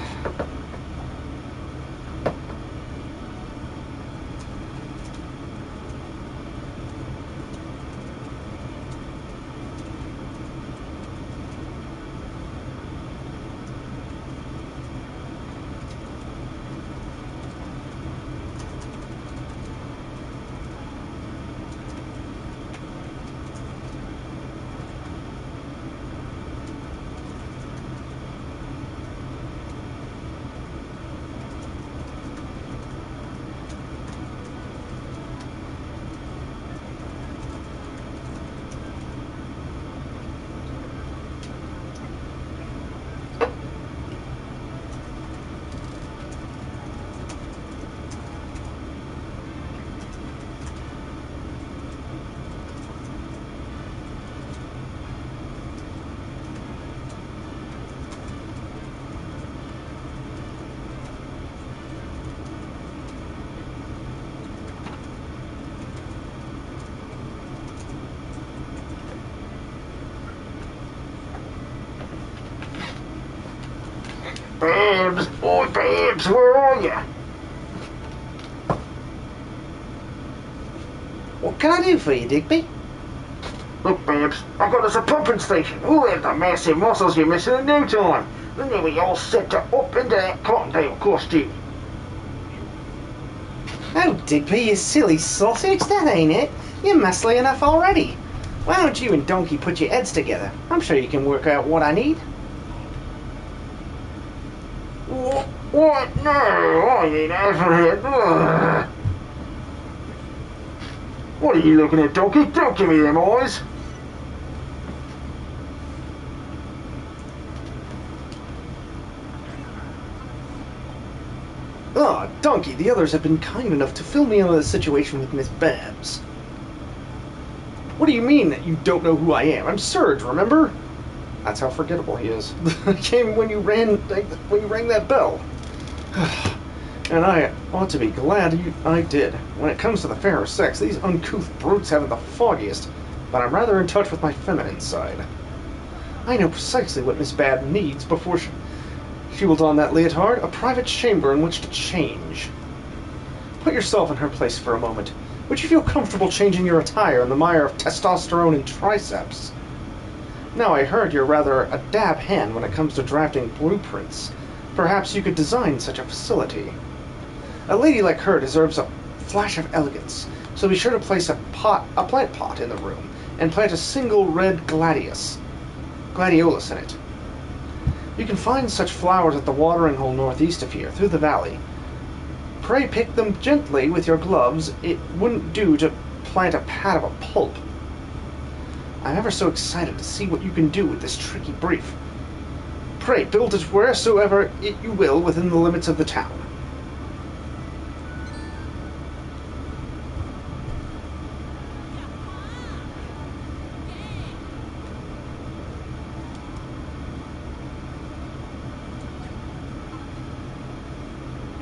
Babs! Oi, Babs, where are you? What can I do for you, Digby? Look, Babs, I've got us a pumping station. We'll have the massive muscles you're missing in no time. Then you'll be all set to up into that Cottontail costume. Oh, Digby, you silly sausage, that ain't it. You're muscly enough already. Why don't you and Donkey put your heads together? I'm sure you can work out what I need. What? No, I ain't having it. Ugh. What are you looking at, Donkey? Don't give me them eyes. Ah, Donkey, the others have been kind enough to fill me in on the situation with Miss Babs. What do you mean that you don't know who I am? I'm Surge, remember? That's how forgettable he is. I came when you rang that bell. And I ought to be glad I did. When it comes to the fairer sex, these uncouth brutes haven't the foggiest, but I'm rather in touch with my feminine side. I know precisely what Miss Bab needs before she will don that leotard, a private chamber in which to change. Put yourself in her place for a moment. Would you feel comfortable changing your attire in the mire of testosterone and triceps? Now, I heard you're rather a dab hand when it comes to drafting blueprints. Perhaps you could design such a facility. A lady like her deserves a flash of elegance, so be sure to place a plant pot in the room, and plant a single red gladiolus in it. You can find such flowers at the watering hole northeast of here, through the valley. Pray pick them gently with your gloves. It wouldn't do to plant a pad of a pulp. I'm ever so excited to see what you can do with this tricky brief. Pray build it wheresoever you will within the limits of the town.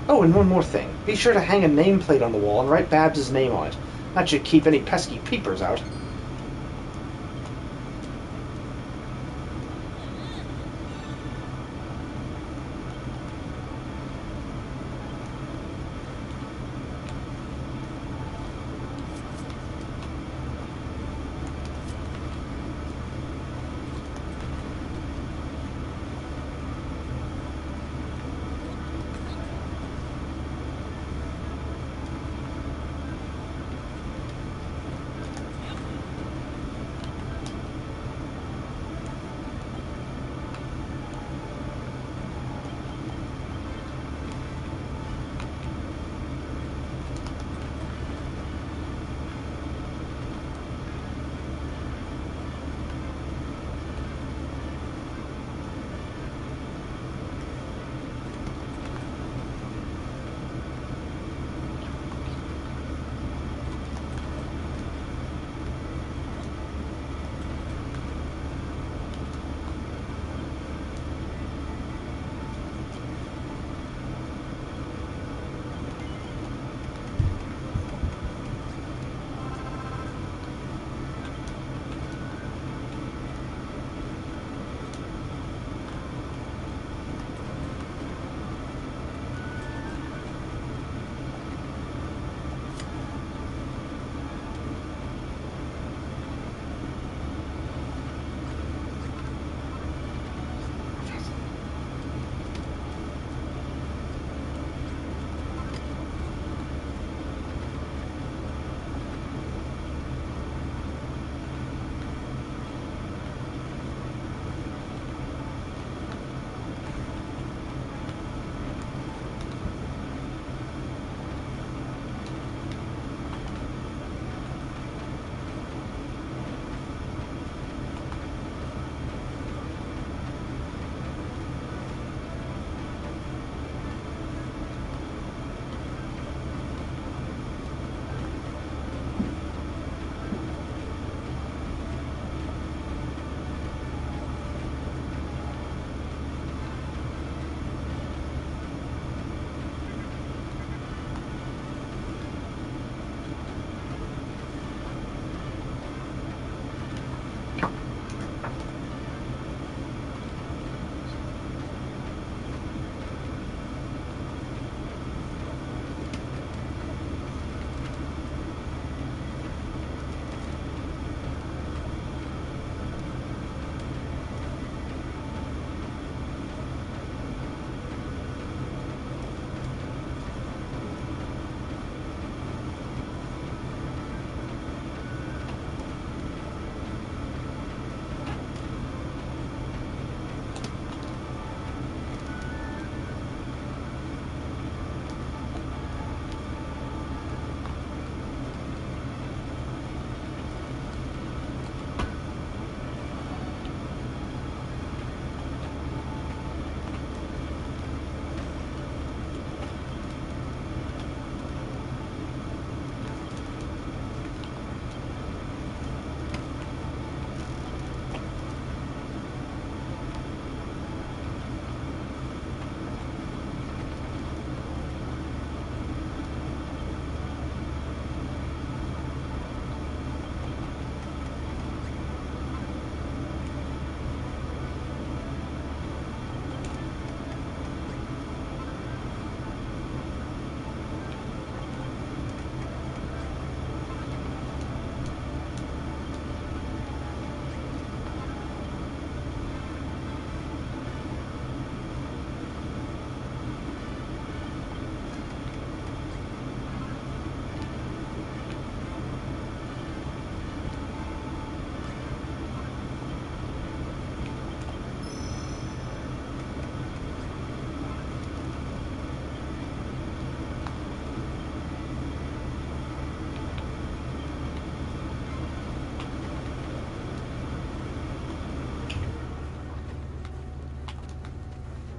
Oh, and one more thing. Be sure to hang a nameplate on the wall and write Babs' name on it. That should keep any pesky peepers out.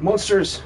Monsters!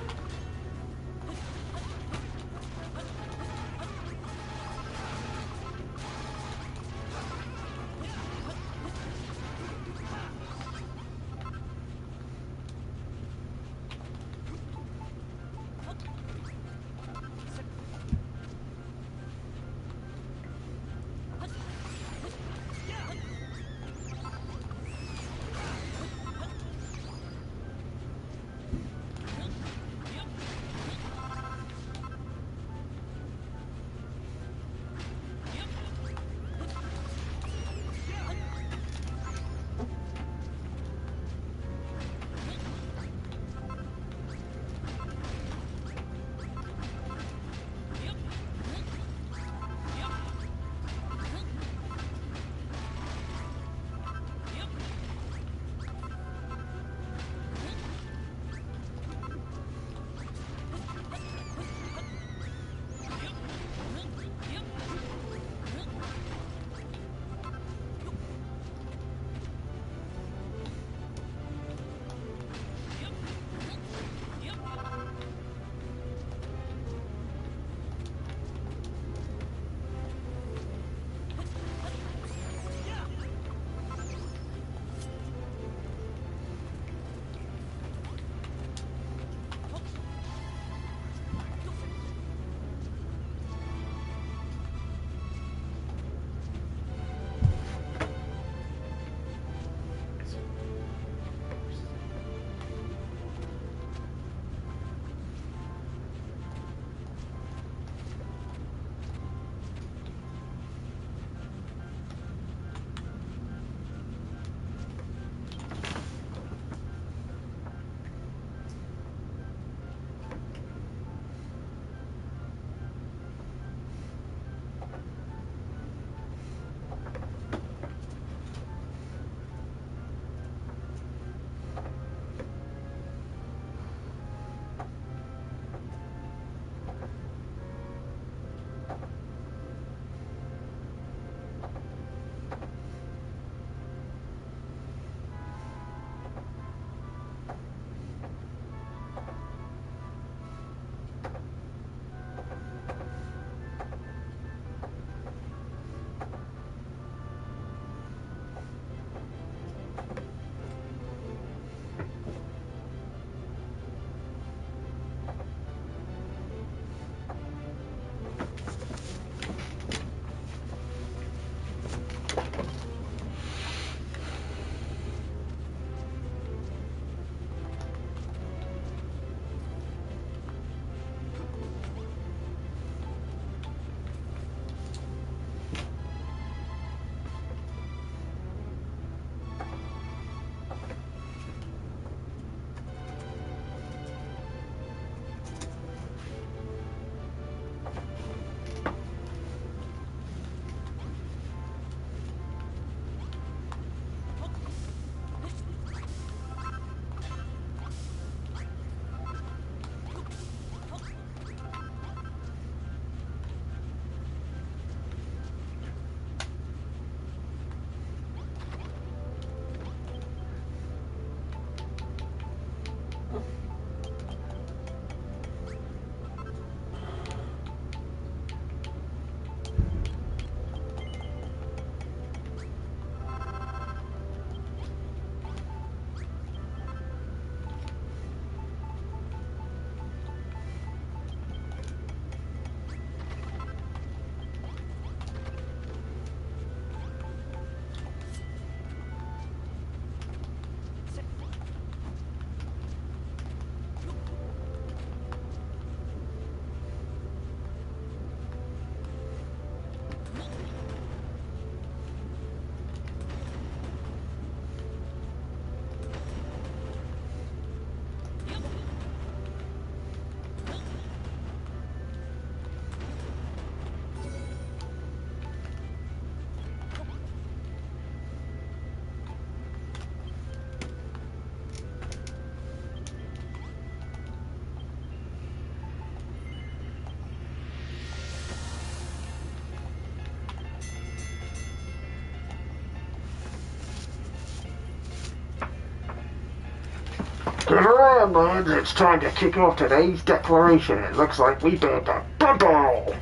Get around, lads. It's time to kick off today's declaration. It looks like we better to bumble.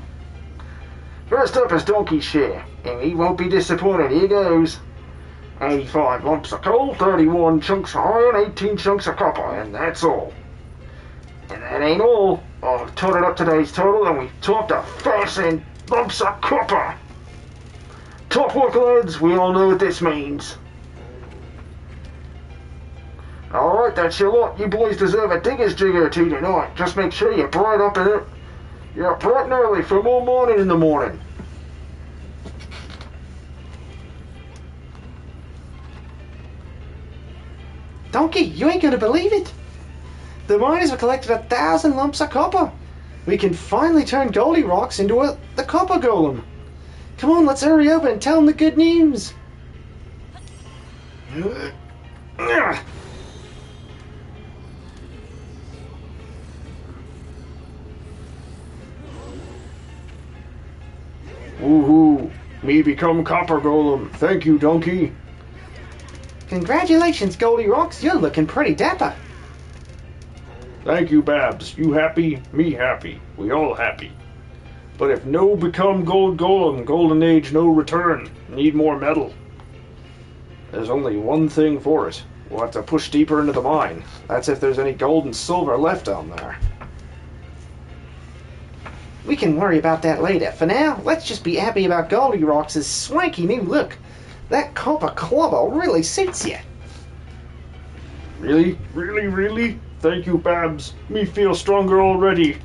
First up is Donkey's share, and he won't be disappointed. Here goes. 85 lumps of coal, 31 chunks of iron, 18 chunks of copper, and that's all. And that ain't all. I've totted up today's total, and we've topped a 1,000 lumps of copper. Top work, lads. We all know what this means. Alright, that's your lot. You boys deserve a digger's jig or two tonight. Just make sure you're bright up in it. You're up bright and early for more mining in the morning. Donkey, you ain't gonna believe it. The miners have collected 1,000 lumps of copper. We can finally turn Goldie Rocks into the copper golem. Come on, let's hurry up and tell them the good news. Woohoo! Me become copper golem. Thank you, Donkey. Congratulations, Goldie Rocks. You're looking pretty dapper. Thank you, Babs. You happy? Me happy. We all happy. But if no become gold golem, golden age no return. Need more metal. There's only one thing for it. We'll have to push deeper into the mine. That's if there's any gold and silver left down there. We can worry about that later. For now, let's just be happy about Goldie Rocks' swanky new look. That copper clobber really suits you. Really? Really? Really? Thank you, Babs. Me feel stronger already.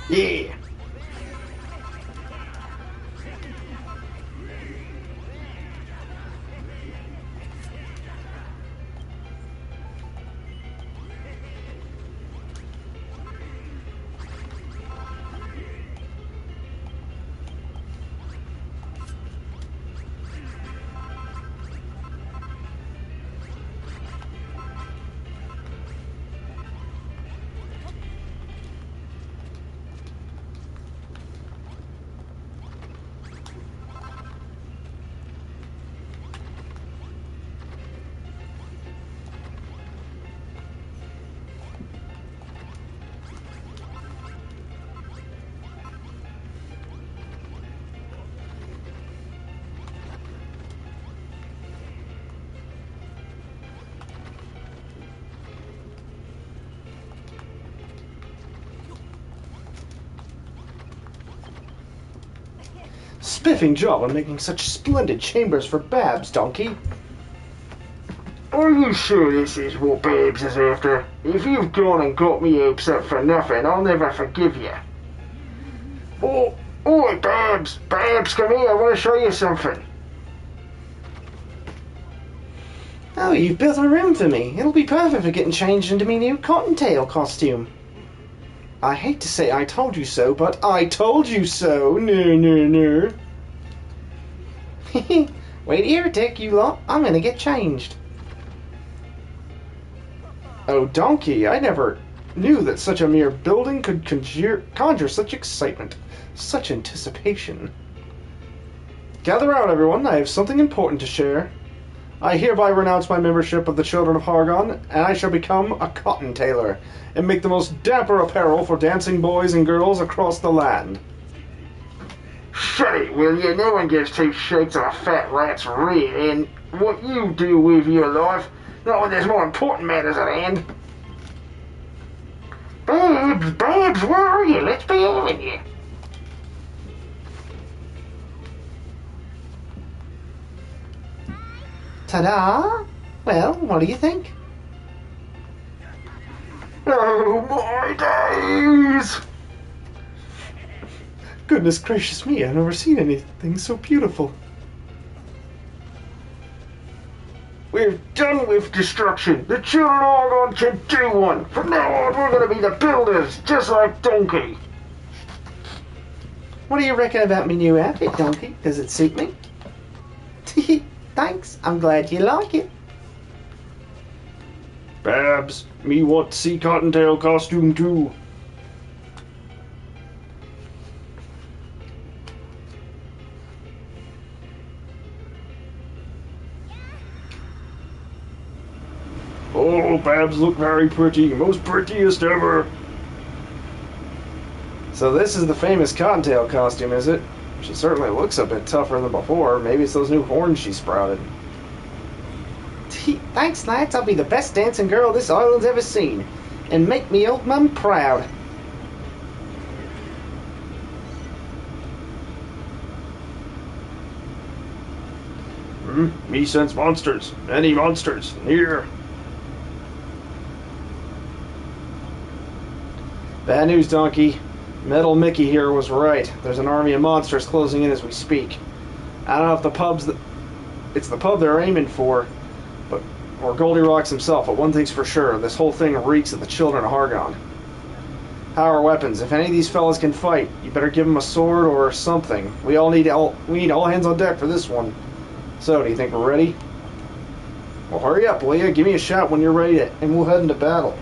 Yeah. Spiffing job on making such splendid chambers for Babs, Donkey. Are you sure this is what Babs is after? If you've gone and got me hopes up for nothing, I'll never forgive you. Oi, Babs! Babs, come here, I want to show you something. Oh, you've built a room for me. It'll be perfect for getting changed into me new cottontail costume. I hate to say I told you so, but I told you so. No. Wait here, Dick, you lot. I'm gonna get changed. Oh, Donkey, I never knew that such a mere building could conjure such excitement, such anticipation. Gather round, everyone. I have something important to share. I hereby renounce my membership of the Children of Hargon, and I shall become a cotton tailor, and make the most dapper apparel for dancing boys and girls across the land. Shut it, will you? No one gives two shakes of a fat rat's rear and what you do with your life. Not when there's more important matters at hand. Babs, where are you? Let's be having you. Ta-da! Well, what do you think? Oh my days! Goodness gracious me, I've never seen anything so beautiful. We're done with destruction. The children of Argon can do one. From now on, we're going to be the builders, just like Donkey. What do you reckon about me new outfit, Donkey? Does it suit me? Thanks, I'm glad you like it. Babs, me want see cottontail costume too. Oh, Babs look very pretty, most prettiest ever. So this is the famous cottontail costume, is it? She certainly looks a bit tougher than before. Maybe it's those new horns she sprouted. Thanks, lads. I'll be the best dancing girl this island's ever seen. And make me old mum proud. Me sense monsters. Any monsters. Here. Bad news, Donkey. Metal Mickey here was right. There's an army of monsters closing in as we speak. I don't know if it's the pub they're aiming for, or Goldie Rocks himself, but one thing's for sure, this whole thing reeks of the Children of Hargon. How are weapons? If any of these fellas can fight, you better give them a sword or something. We need all hands on deck for this one. So, do you think we're ready? Well, hurry up, will ya? Give me a shout when you're ready, and we'll head into battle.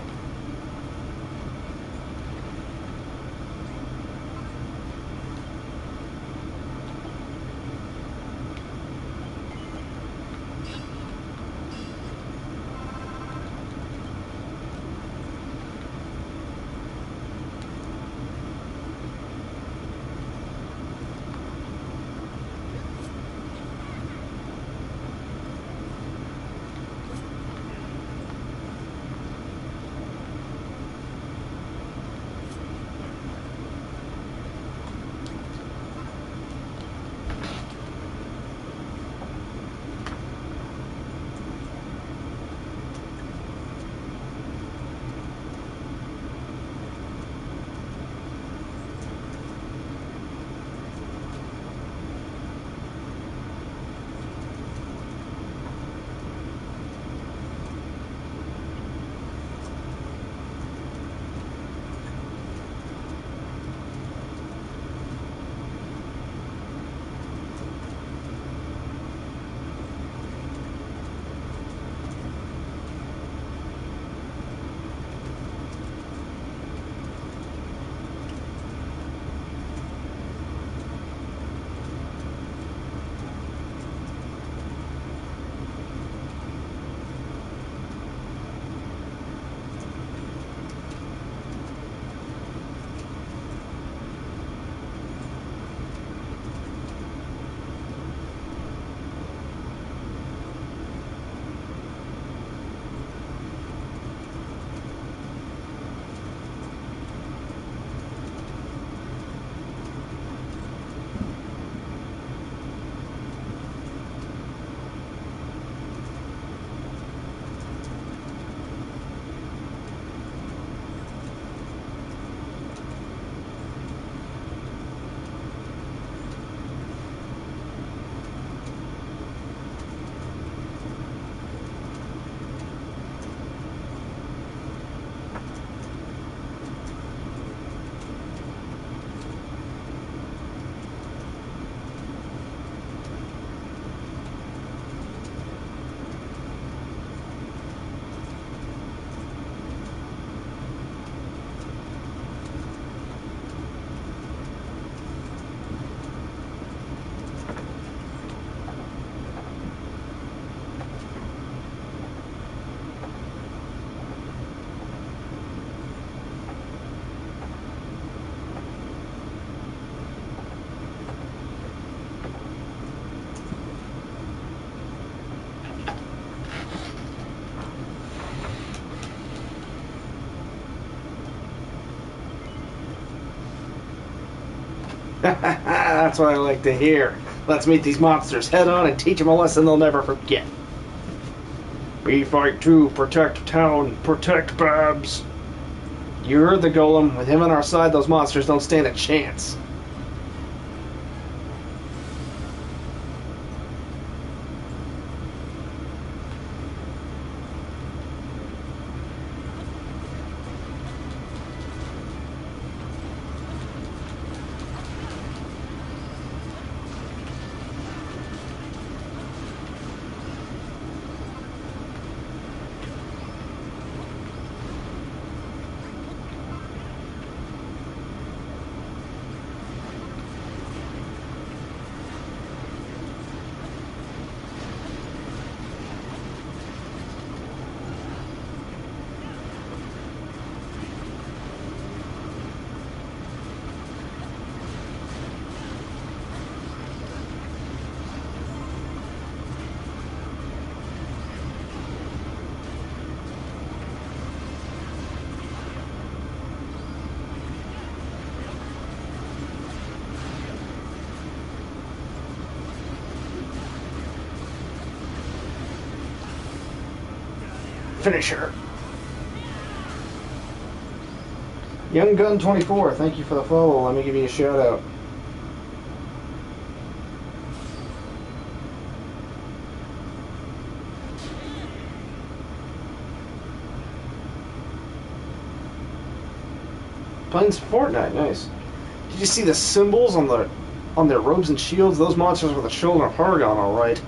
That's what I like to hear. Let's meet these monsters head on and teach them a lesson they'll never forget. We fight too. Protect town. Protect Babs. You heard the golem. With him on our side, those monsters don't stand a chance. Finish her. Young Gun 24, thank you for the follow. Let me give you a shout out. Playing some Fortnite, nice. Did you see the symbols on their robes and shields? Those monsters were the children of Hargon, all right.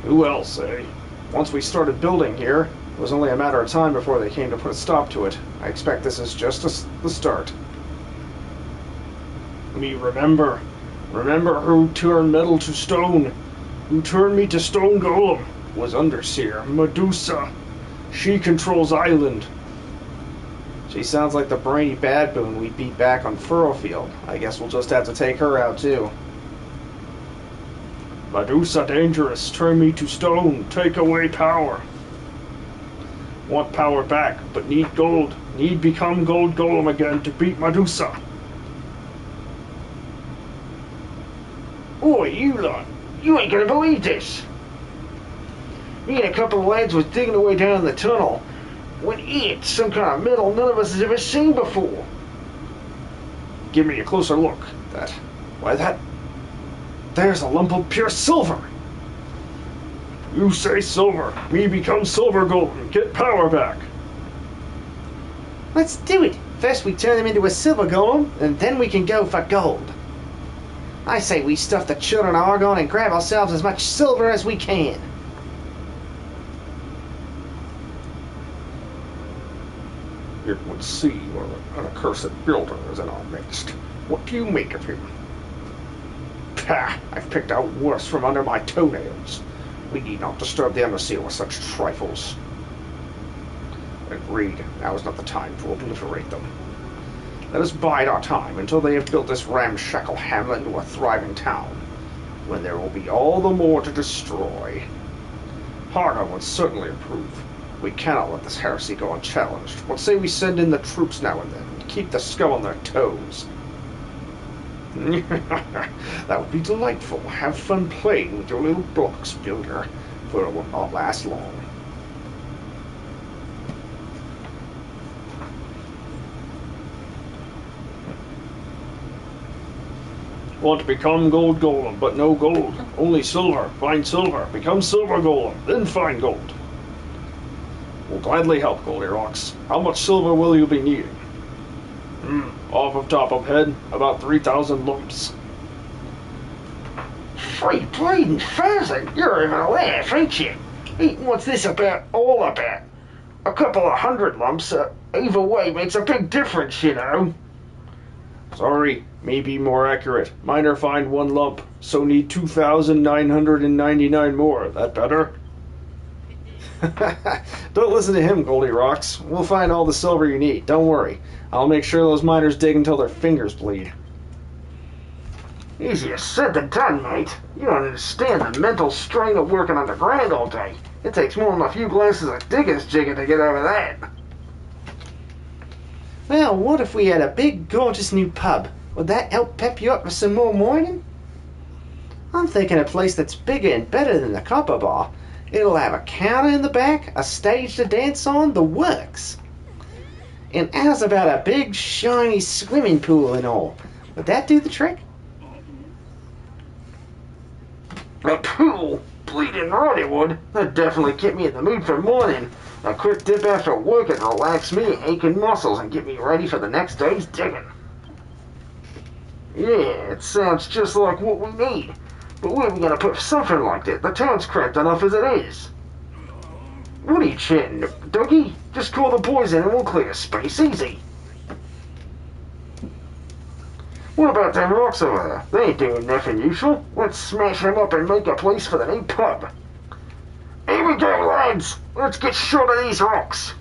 Who else, eh? Once we started building here, it was only a matter of time before they came to put a stop to it. I expect this is just the start. Me remember who turned metal to stone, who turned me to stone golem, was Underseer, Medusa. She controls Island. She sounds like the brainy baboon we beat back on Furrowfield. I guess we'll just have to take her out too. Medusa dangerous, turn me to stone, take away power. Want power back, but need gold. Need become gold golem again to beat Medusa. Oi, you lot, you ain't gonna believe this. Me and a couple of lads was digging away down the tunnel when it's some kind of metal none of us has ever seen before. Give me a closer look. There's a lump of pure silver. You say silver. Me become silver golem. Get power back. Let's do it. First we turn them into a silver golem, and then we can go for gold. I say we stuff the children of Argon and grab ourselves as much silver as we can. It would seem an accursed builder is in our midst. What do you make of him? Pah! I've picked out worse from under my toenails. We need not disturb the Underseer with such trifles. Agreed. Now is not the time to obliterate them. Let us bide our time until they have built this ramshackle hamlet into a thriving town, when there will be all the more to destroy. Hargon would certainly approve. We cannot let this heresy go unchallenged. What say we send in the troops now and then, and keep the scum on their toes? That would be delightful. Have fun playing with your little blocks, builder, for it will not last long. Want to become gold golem, but no gold. Only silver. Find silver. Become silver golem, then find gold. We'll gladly help, Goldilocks. How much silver will you be needing? Off of top of head, about 3,000 lumps. 3 bleeding thousand? You're having a laugh, ain't you? What's this all about? A couple of 100 lumps, either way makes a big difference, you know. Sorry, may be more accurate. Miner find 1 lump, so need 2,999 more. That better? Don't listen to him, Goldie Rocks. We'll find all the silver you need. Don't worry. I'll make sure those miners dig until their fingers bleed. Easier said than done, mate. You don't understand the mental strain of working underground all day. It takes more than a few glasses of digger's jigger to get over that. Well, what if we had a big, gorgeous new pub? Would that help pep you up for some more mining? I'm thinking a place that's bigger and better than the copper bar. It'll have a counter in the back, a stage to dance on, the works. And how's about a big, shiny swimming pool and all? Would that do the trick? A pool? Bleeding right it would. That'd definitely get me in the mood for morning. A quick dip after work would relax me aching muscles and get me ready for the next day's digging. Yeah, it sounds just like what we need. But where are we gonna put something like that? The town's cramped enough as it is. What are you chatting, Dougie? Just call the boys in and we'll clear space easy. What about them rocks over there? They ain't doing nothing useful. Let's smash them up and make a place for the new pub. Here we go, lads. Let's get short of these rocks.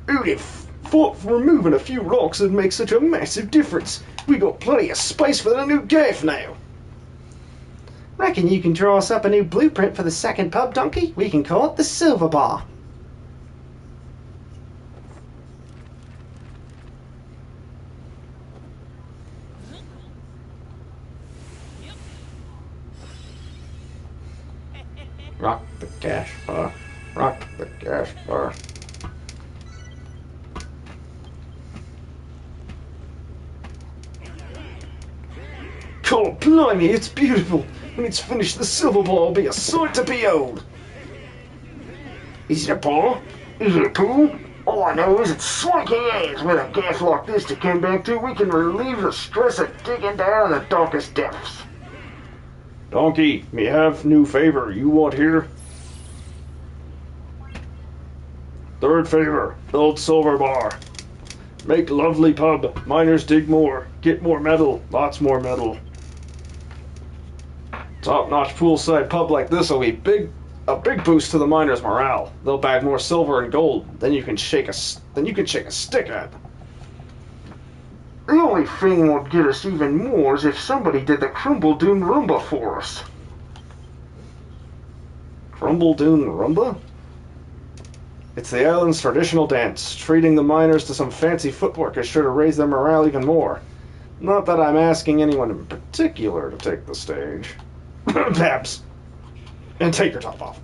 Who'd have thought removing a few rocks would make such a massive difference? We got plenty of space for the new gaff now. Reckon you can draw us up a new blueprint for the second pub, Donkey? We can call it the Silver Bar. Rock the gas bar. Rock the gas bar. Oh, blimey, it's beautiful. When it's finished, the silver bar will be a sight to behold. Is it a bar? Is it a pool? All I know is it's swanky as. With a gaff like this to come back to, we can relieve the stress of digging down in the darkest depths. Donkey, me have new favor you want here? Third favor, build silver bar. Make lovely pub. Miners dig more. Get more metal. Lots more metal. Top-notch poolside pub like this will be a big boost to the miners' morale. They'll bag more silver and gold. Then you can shake a stick at. The only thing would get us even more is if somebody did the Crumble Doom Rumba for us. Crumble Doom Rumba? It's the island's traditional dance. Treating the miners to some fancy footwork is sure to raise their morale even more. Not that I'm asking anyone in particular to take the stage. Babs. And take your top off.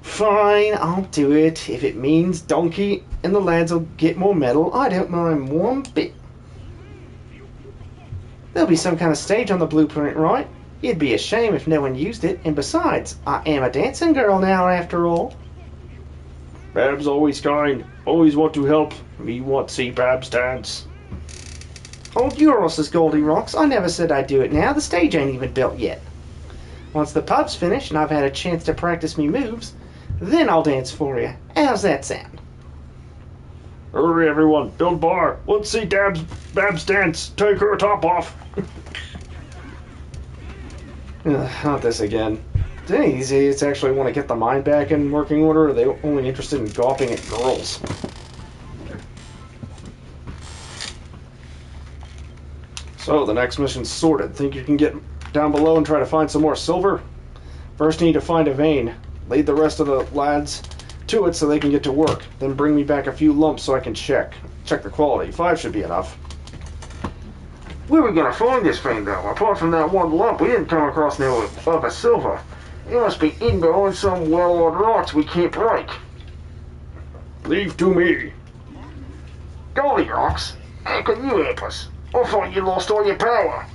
Fine, I'll do it. If it means Donkey and the lads will get more metal, I don't mind one bit. There'll be some kind of stage on the blueprint, right? It'd be a shame if no one used it, and besides, I am a dancing girl now, after all. Babs always kind. Always want to help. Me want to see Babs dance. Hold your horses, Goldie Rocks. I never said I'd do it now. The stage ain't even built yet. Once the pub's finished and I've had a chance to practice me moves, then I'll dance for you. How's that sound? Hurry, everyone. Build bar. Let's see Babs dance. Take her top off. Not this again. Do any of these idiots actually want to get the mine back in working order, or are they only interested in gawping at girls? So, the next mission's sorted. Think you can get down below and try to find some more silver? First, you need to find a vein. Lead the rest of the lads to it so they can get to work. Then bring me back a few lumps so I can check the quality. 5 should be enough. Where are we gonna find this thing, though? Apart from that one lump, we didn't come across no other silver. It must be in behind some well-oiled rocks we can't break. Leave to me. Goldie Rocks, how can you help us? I thought you lost all your power.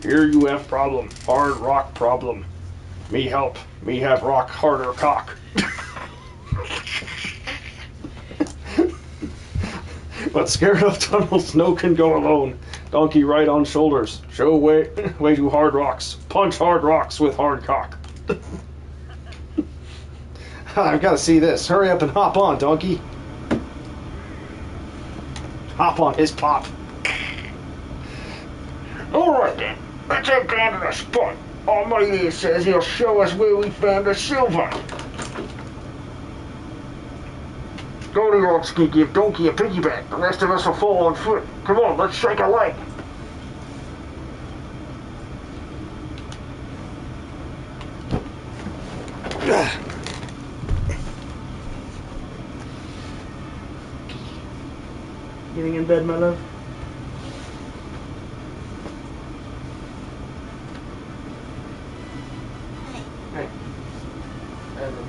Here you have problem. Hard rock problem. Me help. Me have rock harder cock. But scared of tunnels, no can go alone. Donkey right on shoulders. Show way to hard rocks. Punch hard rocks with hard cock. I've got to see this. Hurry up and hop on, Donkey. Hop on his pop. Alright then, let's head down to the spot. Our mate here says he'll show us where we found the silver. Goldilocks can give Donkey a piggyback. The rest of us will fall on foot. Come on, let's shake a leg. Getting in bed, my love? Hey. I love you.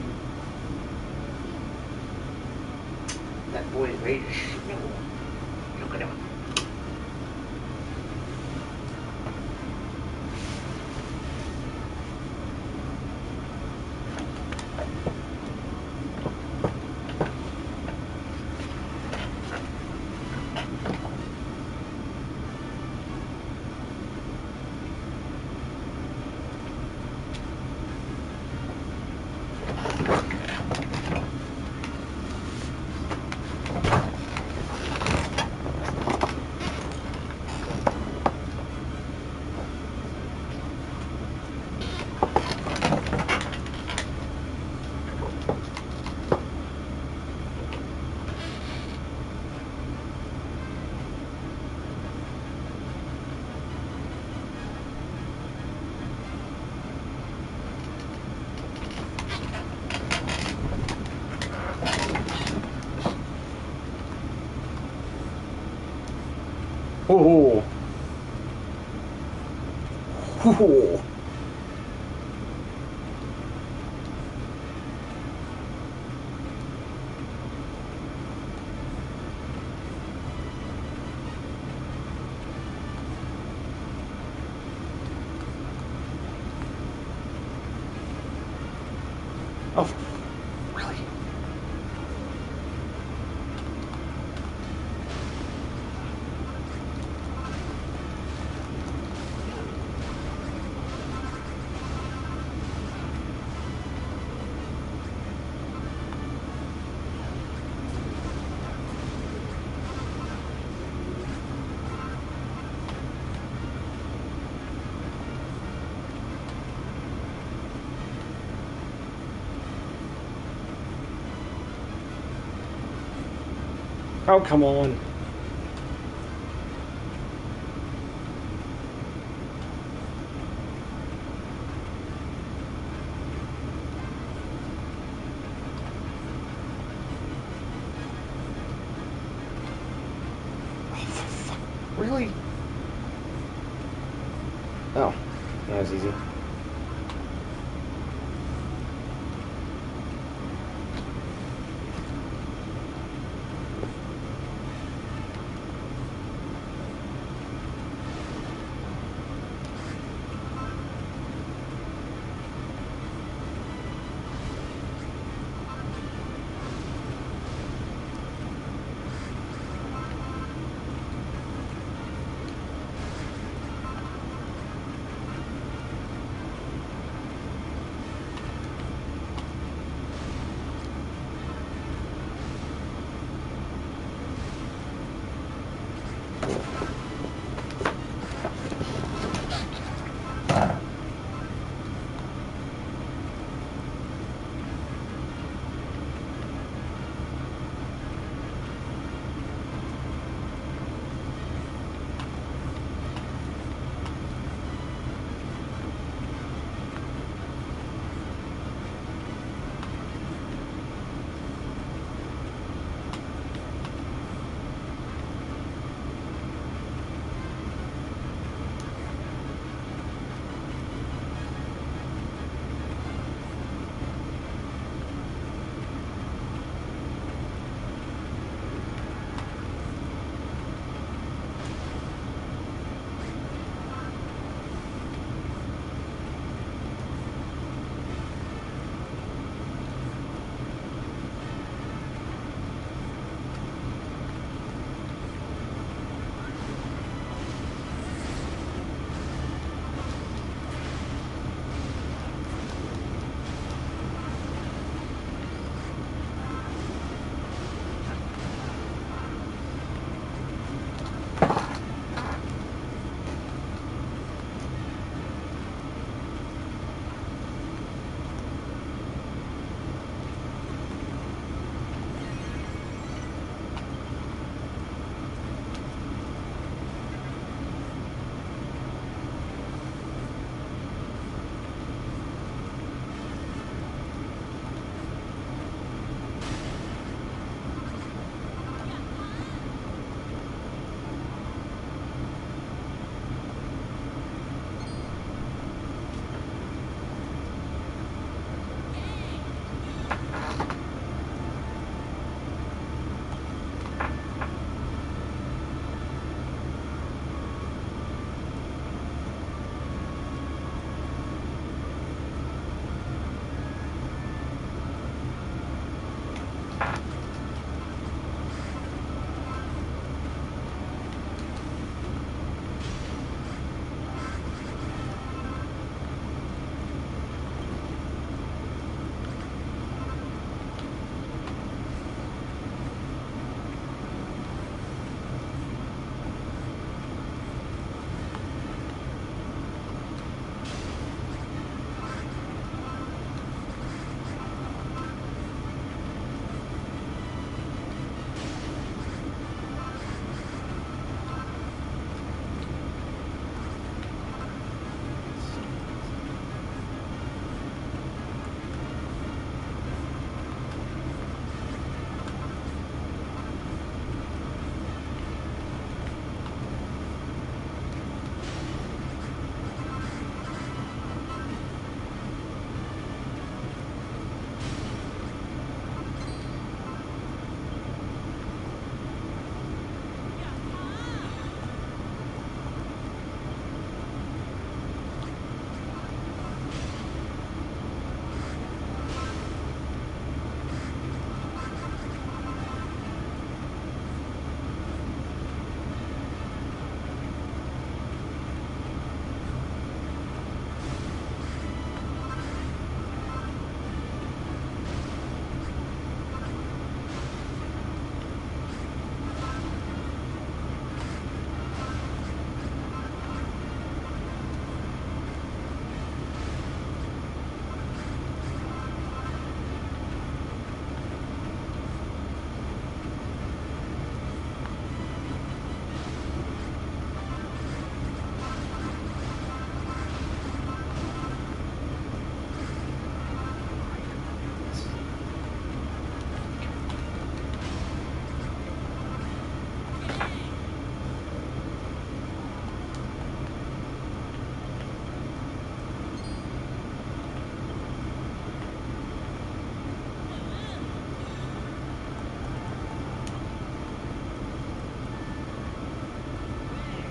That boy is ready to snuggle. Look at him. Oh. Oh. Oh, really? Oh, come on. Oh, for fuck. Really? Oh, that was easy.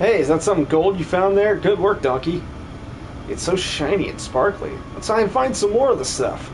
Hey, is that some gold you found there? Good work, donkey. It's so shiny and sparkly. Let's try and find some more of the stuff.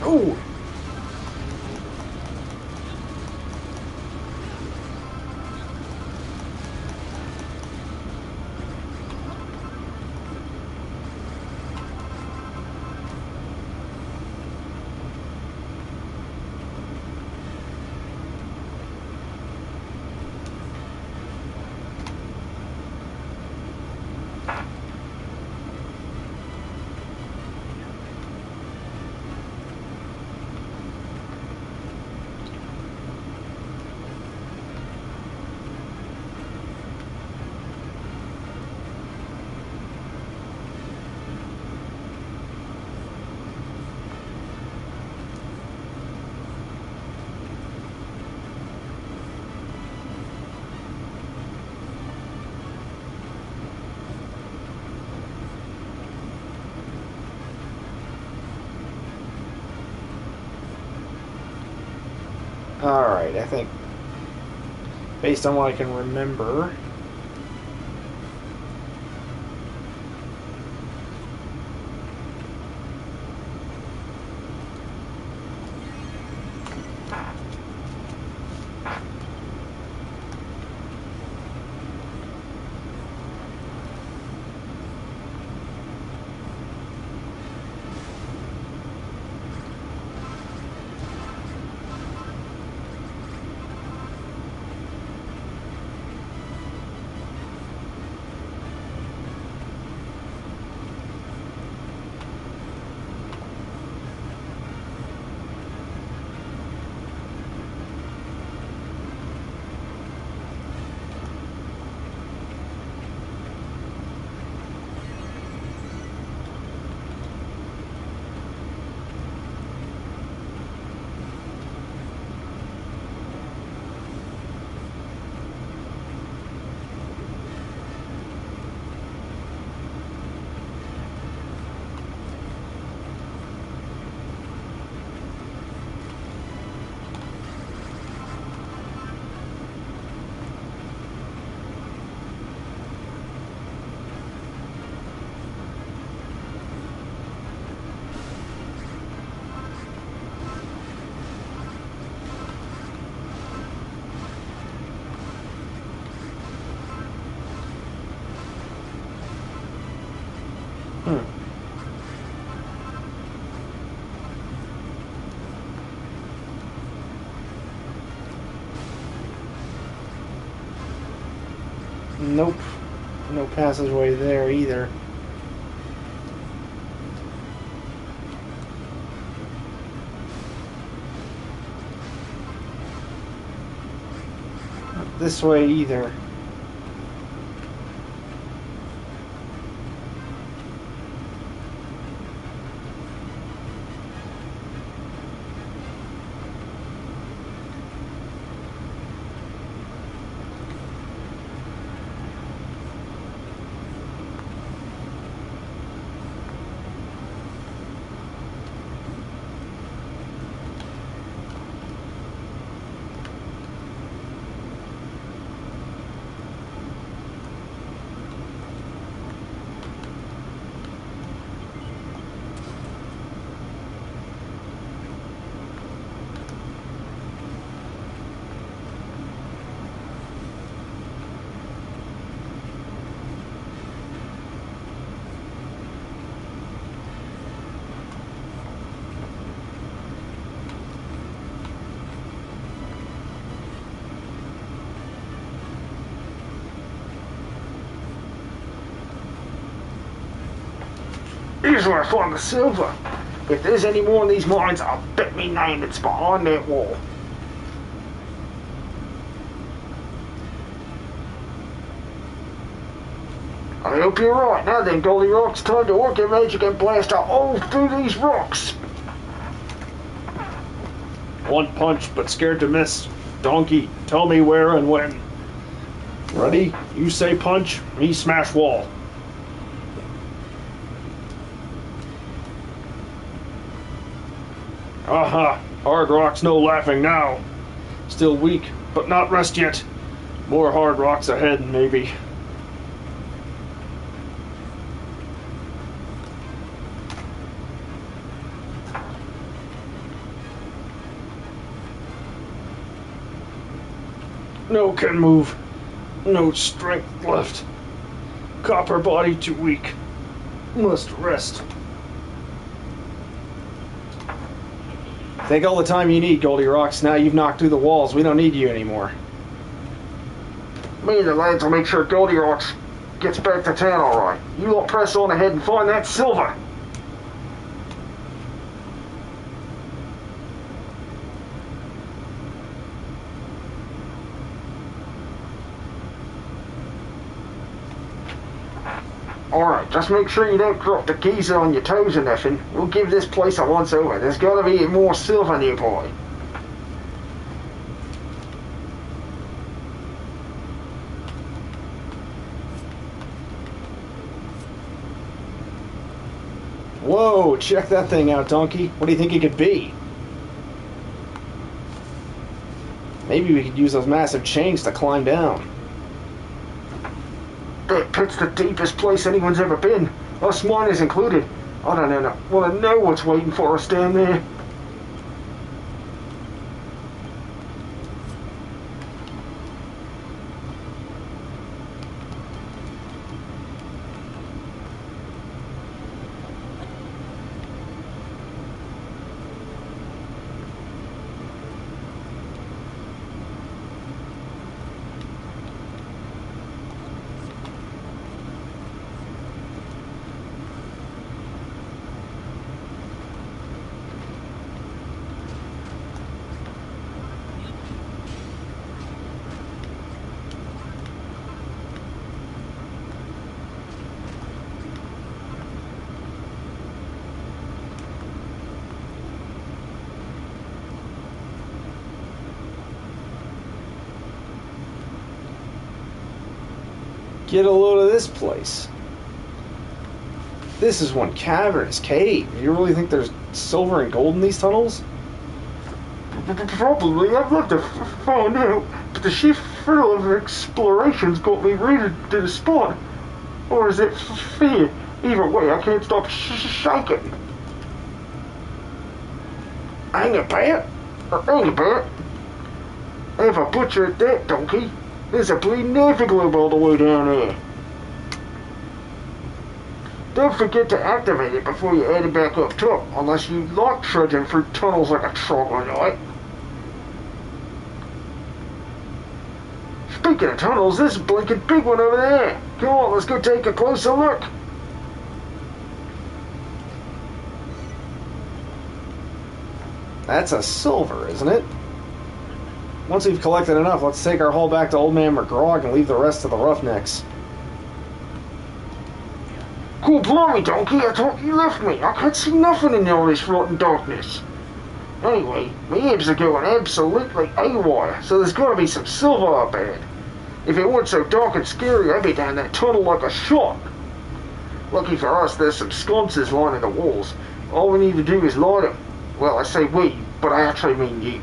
Ooh! Alright, I think, based on what I can remember, Nope. No passageway there either. Not this way either. Here's where I found the silver. If there's any more in these mines, I'll bet me name it's behind that wall. I hope you're right. Now then, Goldilocks, time to work your magic and blast a hole through these rocks. One punch, but scared to miss. Donkey, tell me where and when. Ready? You say punch, me smash wall. Aha! Hard rocks, no laughing now. Still weak, but not rest yet. More hard rocks ahead, maybe. No can move. No strength left. Copper body too weak. Must rest. Take all the time you need, Goldilocks. Now you've knocked through the walls. We don't need you anymore. Me and the lads will make sure Goldilocks gets back to town alright. You lot press on ahead and find that silver. Alright, just make sure you don't drop the keys on your toes or nothing. We'll give this place a once over. There's gotta be more silver nearby. Whoa, check that thing out, Donkey. What do you think it could be? Maybe we could use those massive chains to climb down. That pit's the deepest place anyone's ever been. Us miners included. I don't want to know what's waiting for us down there. Get a load of this place. This is one cavernous cave. You really think there's silver and gold in these tunnels? Probably. I'd love to find out. But the sheer thrill of exploration's got me ready to the spot. Or is it fear? Either way, I can't stop shaking. Hang about? Hang about? Have a butcher at that, Donkey. There's a bleeding knife globe all the way down there. Don't forget to activate it before you head back up top, unless you like trudging through tunnels like a troglodyte. speaking of tunnels, there's a blinking big one over there. Come on, let's go take a closer look. That's a silver, isn't it? Once we've collected enough, let's take our haul back to Old Man McGrog and leave the rest to the Roughnecks. Cool, blimey, donkey, I thought you left me. I can't see nothing in all this rotten darkness. Anyway, my ears are going absolutely AWOL, so there's gotta be some silver up ahead. If it weren't so dark and scary, I'd be down that tunnel like a shot. Lucky for us, there's some sconces lining the walls. All we need to do is light them. Well, I say we, but I actually mean you.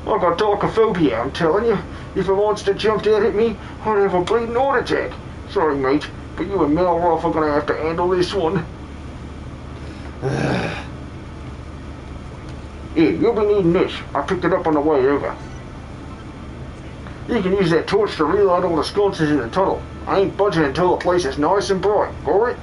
I've got darkophobia, I'm telling you. If a monster jumped out at me, I'd have a bleeding heart attack. Sorry, mate, but you and Malroth are gonna have to handle this one. Here, you'll be needing this. I picked it up on the way over. You can use that torch to relight all the sconces in the tunnel. I ain't budging until the place is nice and bright. Got it?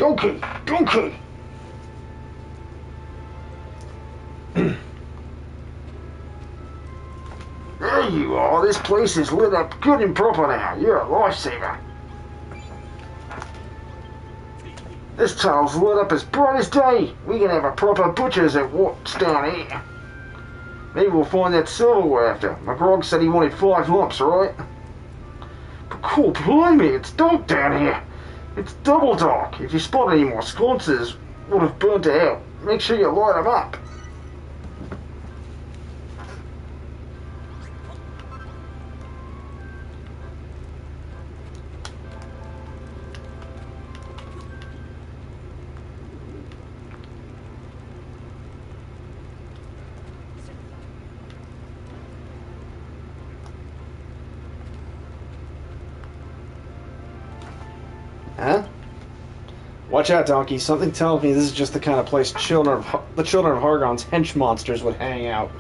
Donkey! Donkey! There you are. This place is lit up good and proper now. You're a lifesaver. This tunnel's lit up as bright as day. We can have a proper butcher's at what's down here. Maybe we'll find that silver we're after. McGrog said he wanted 5 lumps, right? But cool, blimey, it's dark down here. It's double dark. If you spot any more sconces, would have burnt out. Make sure you light them up. Huh? Watch out, Donkey. Something tells me this is just the kind of place the children of Hargon's hench monsters would hang out.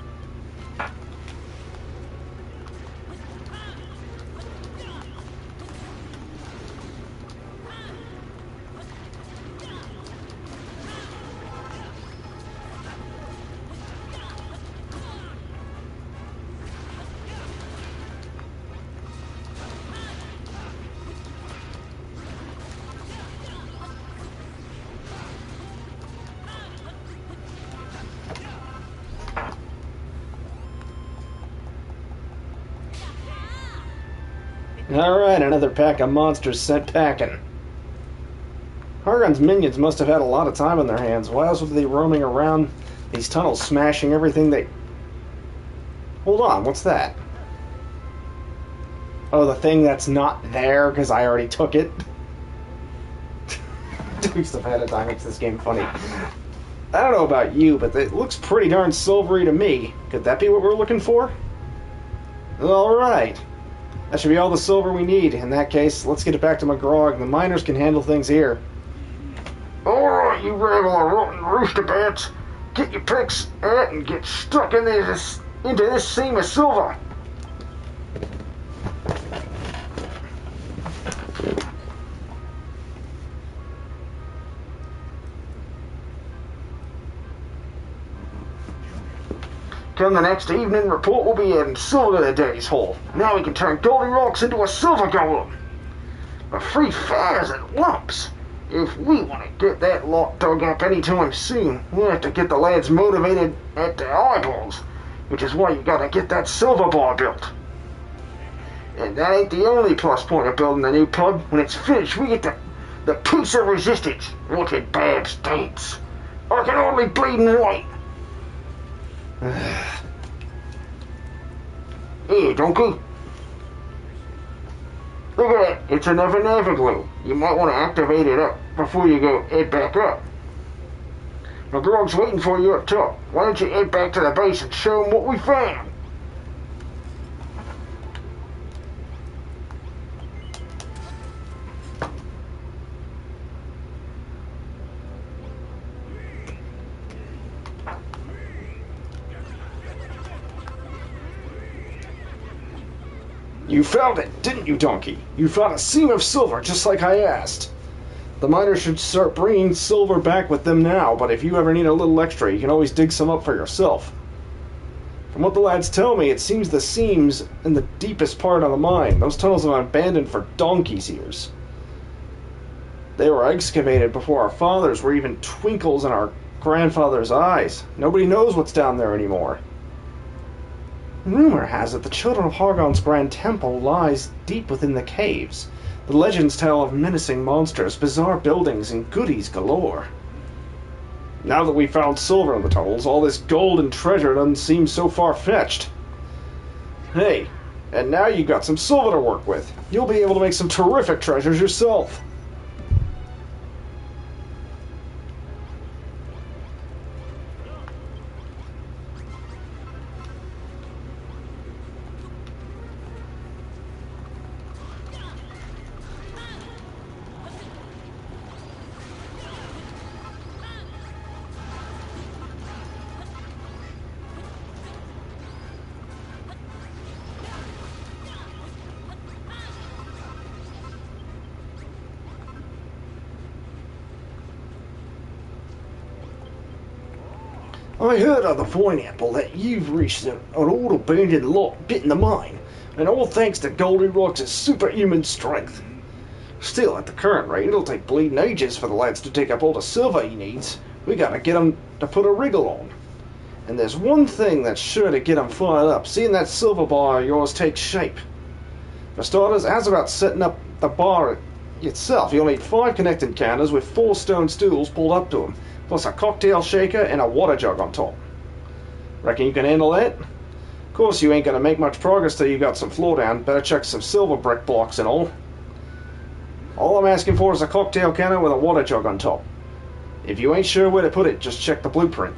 Alright, another pack of monsters sent packing. Hargon's minions must have had a lot of time on their hands. Why else would they be roaming around these tunnels, smashing everything they... Hold on, what's that? Oh, the thing that's not there because I already took it. Doing stuff ahead of time makes this game funny. I don't know about you, but it looks pretty darn silvery to me. Could that be what we're looking for? Alright. That should be all the silver we need. In that case, let's get it back to McGrog. The miners can handle things here. Alright, you rabble of rotten rooster bats. Get your picks out and get stuck into this seam of silver. Come the next evening, report will be adding silver to the day's haul. Now we can turn Goldilocks into a silver golem. But 3 fires at once. If we want to get that lot dug up anytime soon, we'll have to get the lads motivated at their eyeballs, which is why you gotta get that silver bar built. And that ain't the only plus point of building the new pub. When it's finished, we get the piece of resistance. Look at Babs' dates. I can only bleed and white. Here, donkey. Look at that. It's another Nava glue. You might want to activate it up before you go head back up. The grog's waiting for you up top. Why don't you head back to the base and show him what we found? You found it, didn't you, donkey? You found a seam of silver, just like I asked. The miners should start bringing silver back with them now, but if you ever need a little extra, you can always dig some up for yourself. From what the lads tell me, it seems the seam's in the deepest part of the mine. Those tunnels have been abandoned for donkey's years. They were excavated before our fathers were even twinkles in our grandfather's eyes. Nobody knows what's down there anymore. Rumor has it the children of Hargon's grand temple lies deep within the caves. The legends tell of menacing monsters, bizarre buildings, and goodies galore. Now that we found silver in the tunnels, all this gold and treasure doesn't seem so far-fetched. Hey, and now you got some silver to work with. You'll be able to make some terrific treasures yourself. I heard on the pineapple that you've reached an old abandoned lot bit in the mine, and all thanks to Goldilocks' superhuman strength. Still, at the current rate, it'll take bleeding ages for the lads to dig up all the silver he needs. We gotta get him to put a wriggle on. And there's one thing that's sure to get him fired up, seeing that silver bar of yours take shape. For starters, as about setting up the bar itself, you'll need 5 connecting counters with 4 stone stools pulled up to them, plus a cocktail shaker and a water jug on top. Reckon you can handle that? Of course you ain't gonna make much progress till you got some floor down. Better check some silver brick blocks and all. All I'm asking for is a cocktail counter with a water jug on top. If you ain't sure where to put it, just check the blueprint.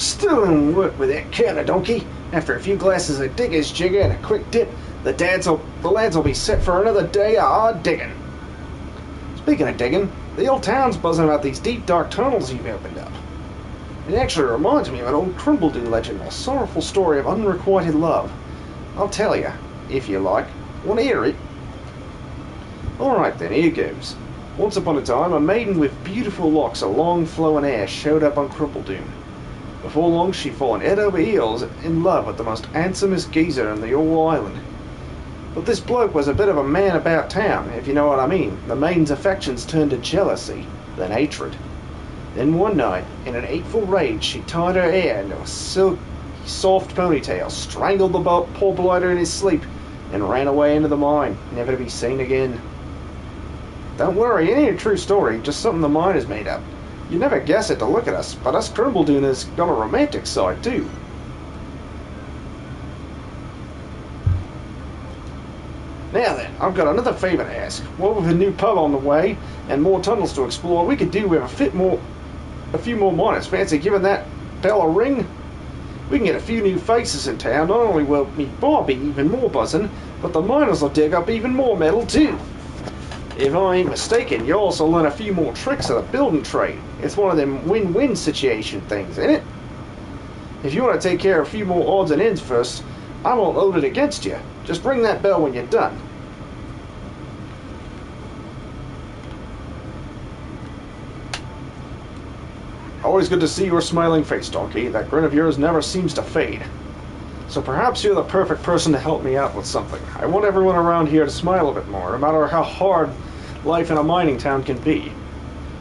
Still in work with that counter donkey. After a few glasses of digger's jigger and a quick dip, the lads will be set for another day of hard digging. Speaking of digging, the old town's buzzing about these deep, dark tunnels you've opened up. It actually reminds me of an old Crimbledon legend, a sorrowful story of unrequited love. I'll tell you, if you like. Want to hear it? Alright then, here goes. Once upon a time, a maiden with beautiful locks of long flowing hair showed up on Crimbledon. Before long, she'd fallen head over heels in love with the most handsomest geezer in the whole island. But this bloke was a bit of a man about town, if you know what I mean. The maiden's affections turned to jealousy, then hatred. Then one night, in an hateful rage, she tied her hair into a silky, soft ponytail, strangled the poor blighter in his sleep, and ran away into the mine, never to be seen again. Don't worry, it ain't a true story, just something the miners made up. You'd never guess it to look at us, but us Crimbledoners got a romantic side too. Now then, I've got another favour to ask. What with a new pub on the way and more tunnels to explore, we could do with a few more miners. Fancy giving that bell a ring? We can get a few new faces in town. Not only will me bar be even more buzzing, but the miners will dig up even more metal too. If I ain't mistaken, you'll also learn a few more tricks of the building trade. It's one of them win-win situation things, ain't it? If you want to take care of a few more odds and ends first, I won't hold it against you. Just ring that bell when you're done. Always good to see your smiling face, Donkey. That grin of yours never seems to fade. So perhaps you're the perfect person to help me out with something. I want everyone around here to smile a bit more, no matter how hard life in a mining town can be.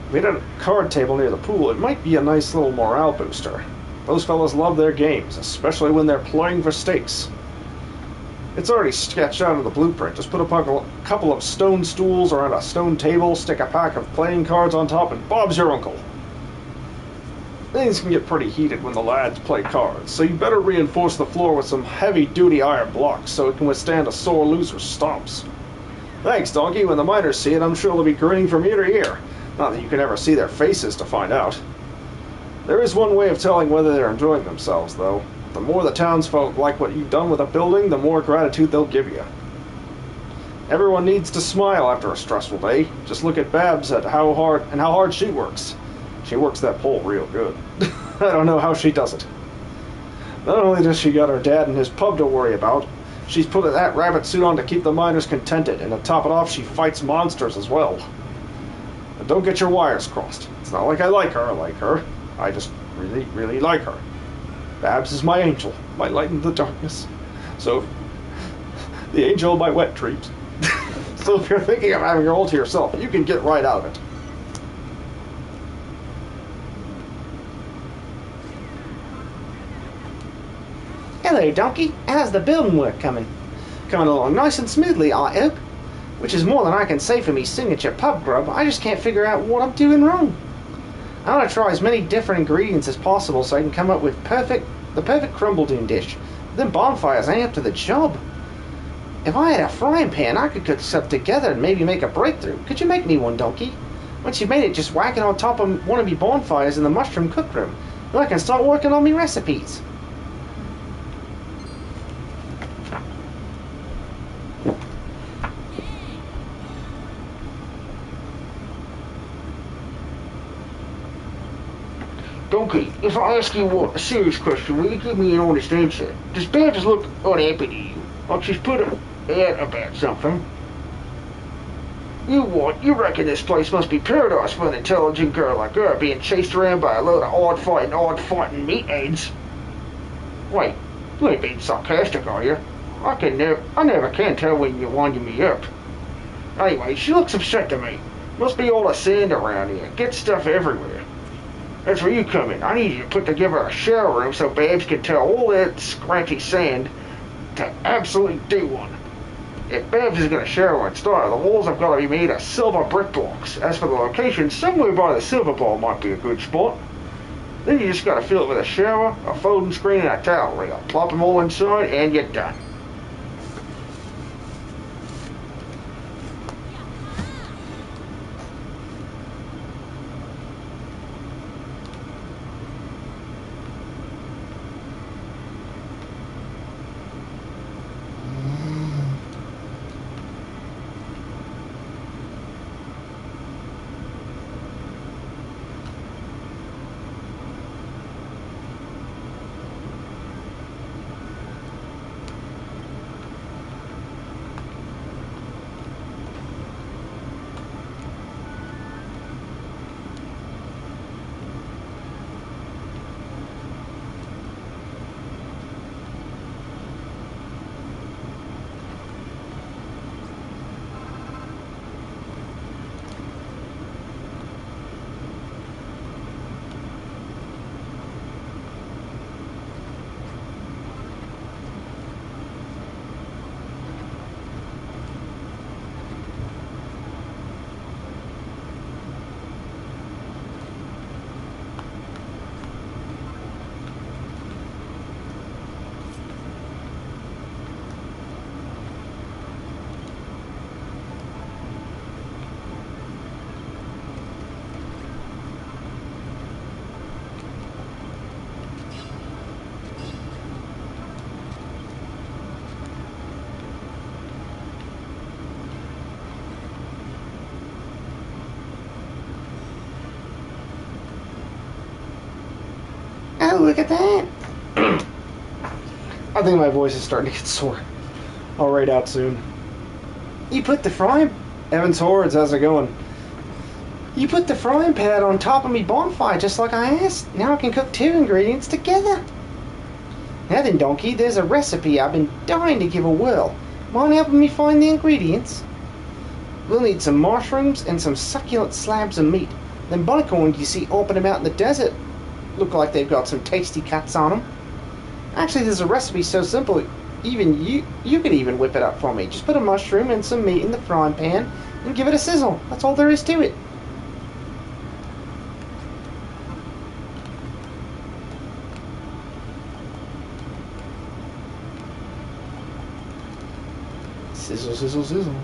If we had a card table near the pool, it might be a nice little morale booster. Those fellas love their games, especially when they're playing for stakes. It's already sketched out of the blueprint. Just put a couple of stone stools around a stone table, stick a pack of playing cards on top, and Bob's your uncle. Things can get pretty heated when the lads play cards, so you better reinforce the floor with some heavy-duty iron blocks so it can withstand a sore loser's stomps. Thanks, Donkey. When the miners see it, I'm sure they'll be grinning from ear to ear. Not that you can ever see their faces to find out. There is one way of telling whether they're enjoying themselves, though. The more the townsfolk like what you've done with a building, the more gratitude they'll give you. Everyone needs to smile after a stressful day. Just look at Babs at how hard she works. She works that pole real good. I don't know how she does it. Not only does she got her dad and his pub to worry about, she's put that rabbit suit on to keep the miners contented, and to top it off, she fights monsters as well. But don't get your wires crossed. It's not like I like her. I just really, really like her. Babs is my angel, my light in the darkness. So, the angel of my wet dreams. So if you're thinking of having her all to yourself, you can get right out of it. Hello, Donkey. How's the building work coming? Coming along nice and smoothly, I hope. Which is more than I can say for me signature pub grub. I just can't figure out what I'm doing wrong. I want to try as many different ingredients as possible so I can come up with the perfect Crimbledon dish. Then bonfires ain't up to the job. If I had a frying pan, I could cook stuff together and maybe make a breakthrough. Could you make me one, Donkey? Once you've made it, just whack it on top of one of me bonfires in the mushroom cookroom. Then I can start working on me recipes. Donkey, if I ask you a serious question, will you give me an honest answer? Does Babs look unhappy to you? Like she's put her head about something? You what? You reckon this place must be paradise for an intelligent girl like her being chased around by a load of odd fighting meatheads? Wait, you ain't being sarcastic, are you? I never can tell when you're winding me up. Anyway, she looks upset to me. Must be all the sand around here. Get stuff everywhere. That's where you come in. I need you to put together a shower room so Babs can tell all that scratchy sand to absolutely do one. If Babs is going to shower in style, the walls have got to be made of silver brick blocks. As for the location, somewhere by the silver ball might be a good spot. Then you just got to fill it with a shower, a folding screen, and a towel rail. Plop them all inside, and you're done. Wow, look at that. I think my voice is starting to get sore. I'll raid out soon. You put the frying... Evans Hordes, how's it going? You put the frying pan on top of me bonfire just like I asked. Now I can cook 2 ingredients together. Now then, Donkey, there's a recipe I've been dying to give a whirl. Mind helping me find the ingredients? We'll need some mushrooms and some succulent slabs of meat. Them bunnicorns you see open about in the desert look like they've got some tasty cuts on them. Actually, there's a recipe so simple, even you could even whip it up for me. Just put a mushroom and some meat in the frying pan and give it a sizzle. That's all there is to it. Sizzle, sizzle, sizzle.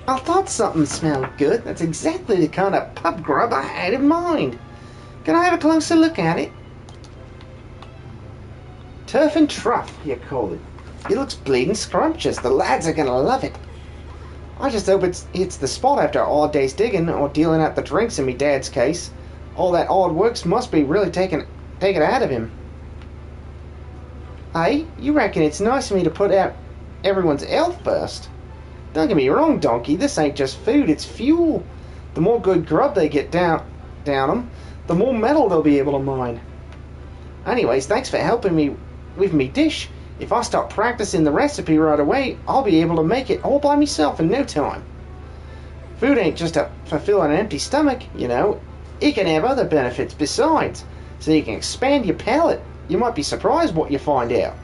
I thought something smelled good. That's exactly the kind of pub grub I had in mind. Can I have a closer look at it? Turf and truff, you call it. It looks bleeding scrumptious. The lads are gonna love it. I just hope it's the spot after all day's digging or dealing out the drinks in me dad's case. All that odd works must be really taken out of him. Hey, you reckon it's nice of me to put out everyone's health first? Don't get me wrong, Donkey, this ain't just food, it's fuel. The more good grub they get down them, the more metal they'll be able to mine. Anyways, thanks for helping me with me dish. If I start practicing the recipe right away, I'll be able to make it all by myself in no time. Food ain't just to fulfill an empty stomach, you know. It can have other benefits besides, so you can expand your palate. You might be surprised what you find out.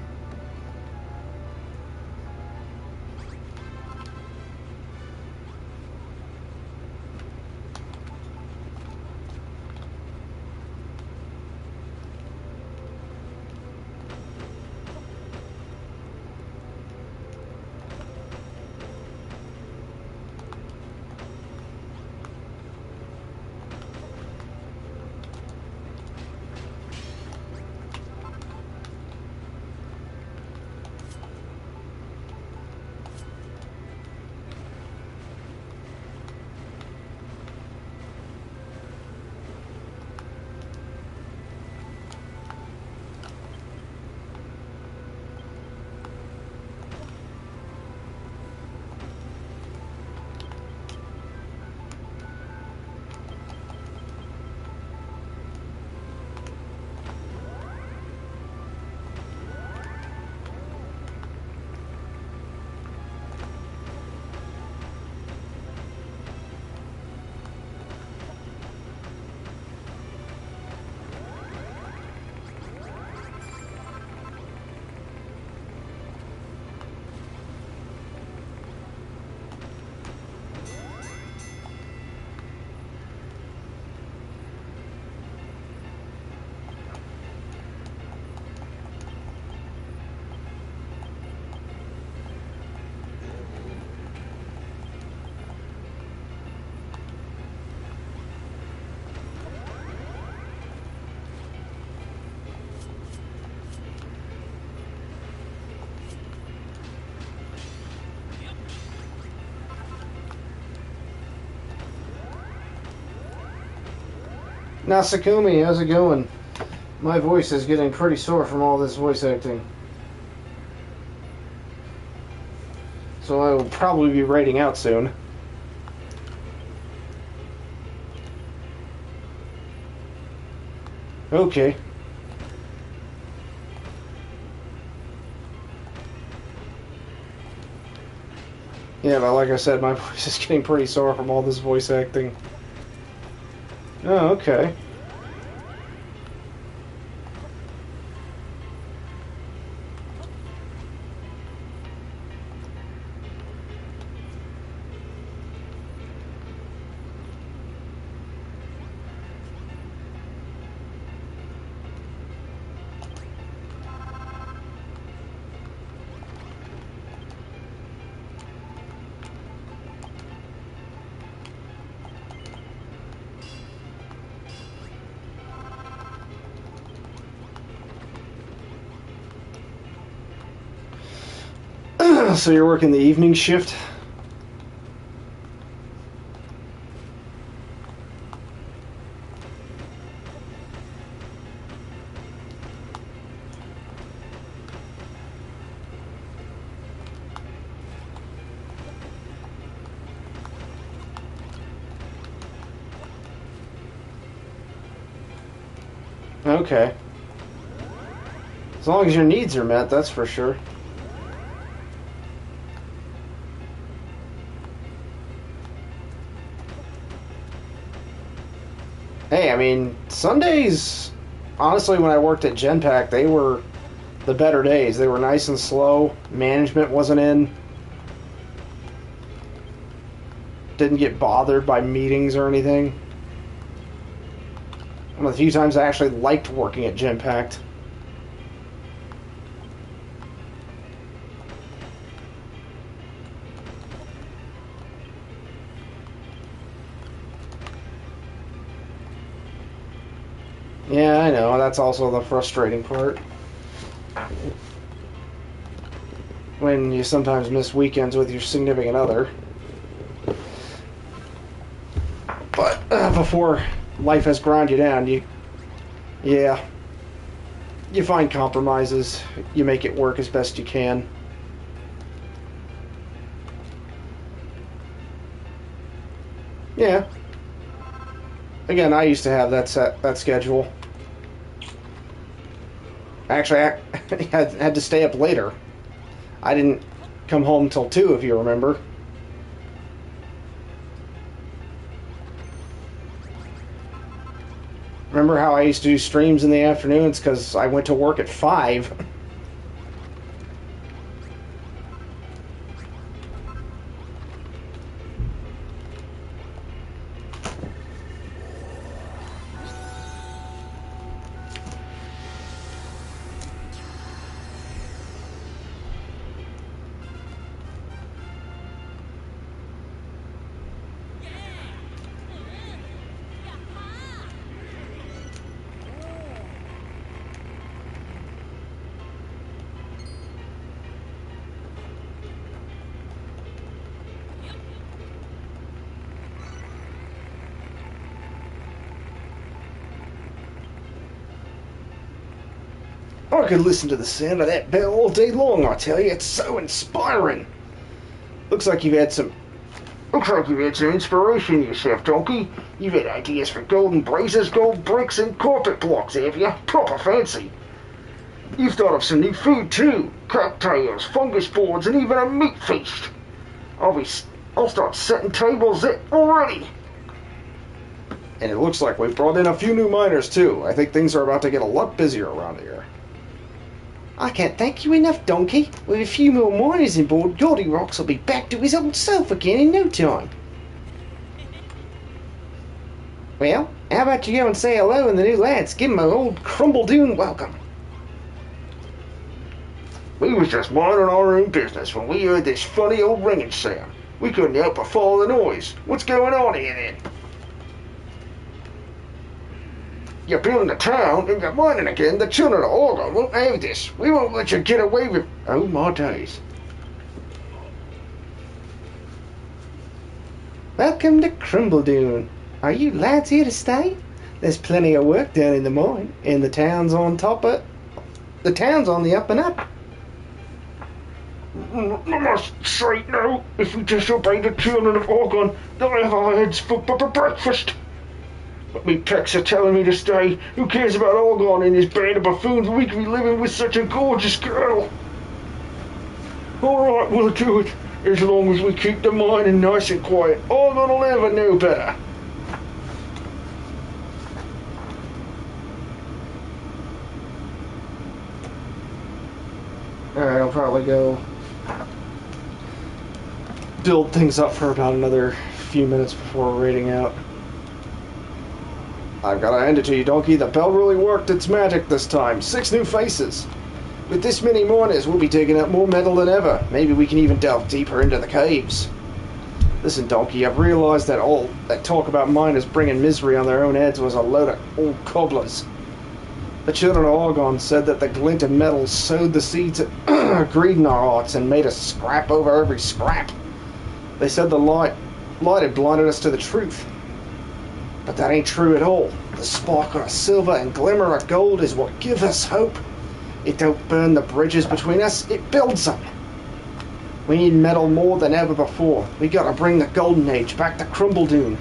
Now, Sakumi, how's it going? My voice is getting pretty sore from all this voice acting. So I will probably be raiding out soon. Okay. Yeah, but like I said, my voice is getting pretty sore from all this voice acting. Oh, okay. So you're working the evening shift? Okay. As long as your needs are met, that's for sure. Hey, I mean, Sundays, honestly, when I worked at Genpack, they were the better days. They were nice and slow. Management wasn't in. Didn't get bothered by meetings or anything. One of the few times I actually liked working at Genpack. Yeah, I know. That's also the frustrating part. When you sometimes miss weekends with your significant other. But before life has ground you down, you find compromises. You make it work as best you can. Yeah. Again, I used to have that schedule. Actually, I had to stay up later. I didn't come home until 2, if you remember. Remember how I used to do streams in the afternoons because I went to work at 5? I could listen to the sound of that bell all day long, I tell you. It's so inspiring. Looks like you've had some inspiration yourself, Donkey. You've had ideas for golden braziers, gold bricks, and carpet blocks, have you? Proper fancy. You've thought of some new food, too. Cocktails, fungus boards, and even a meat feast. I'll start setting tables already. And it looks like we've brought in a few new miners, too. I think things are about to get a lot busier around here. I can't thank you enough, Donkey. With a few more miners on board, Gordy Rocks will be back to his old self again in no time. Well, how about you go and say hello and the new lads? Give them an old Crumbledoon welcome. We was just minding our own business when we heard this funny old ringing sound. We couldn't help but follow the noise. What's going on here, then? You're building a town and you're mining again. The children of Orgo won't have this. We won't let you get away with... Oh, my days. Welcome to Crumbledoon. Are you lads here to stay? There's plenty of work down in the mine, and the town's on the up and up. I must say now, if we disobey the children of Orgon, they'll have our heads for breakfast. But me pecs are telling me to stay. Who cares about Orgon and his band of buffoons? We can be living with such a gorgeous girl. Alright, we'll do it. As long as we keep the mining nice and quiet. Orgon will never know better. Alright, I'll probably go build things up for about another few minutes before raiding out. I've got to hand it to you, Donkey. The bell really worked its magic this time. 6 new faces. With this many miners, we'll be taking up more metal than ever. Maybe we can even delve deeper into the caves. Listen, Donkey, I've realized that all that talk about miners bringing misery on their own heads was a load of old cobblers. The children of Orgon said that the glint of metal sowed the seeds of greed in our hearts and made us scrap over every scrap. They said the light had blinded us to the truth. But that ain't true at all. The sparkle of silver and glimmer of gold is what gives us hope. It don't burn the bridges between us, it builds them. We need metal more than ever before. We gotta bring the golden age back to Crumbledoon.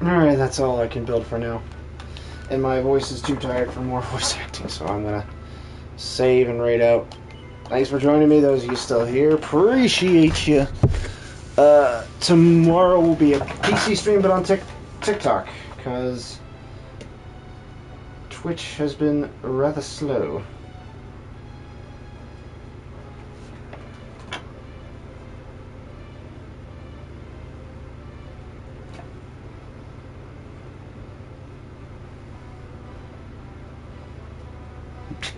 Alright, that's all I can build for now. And my voice is too tired for more voice acting, so I'm gonna save and raid out. Thanks for joining me, those of you still here. Appreciate you. Tomorrow will be a PC stream, but on TikTok, because Twitch has been rather slow.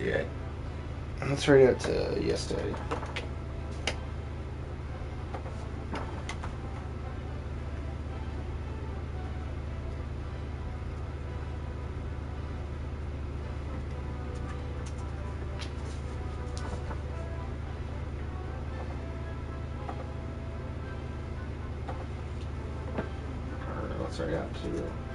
Yeah. Let's rate it to Yes Daddy. Let's rate out to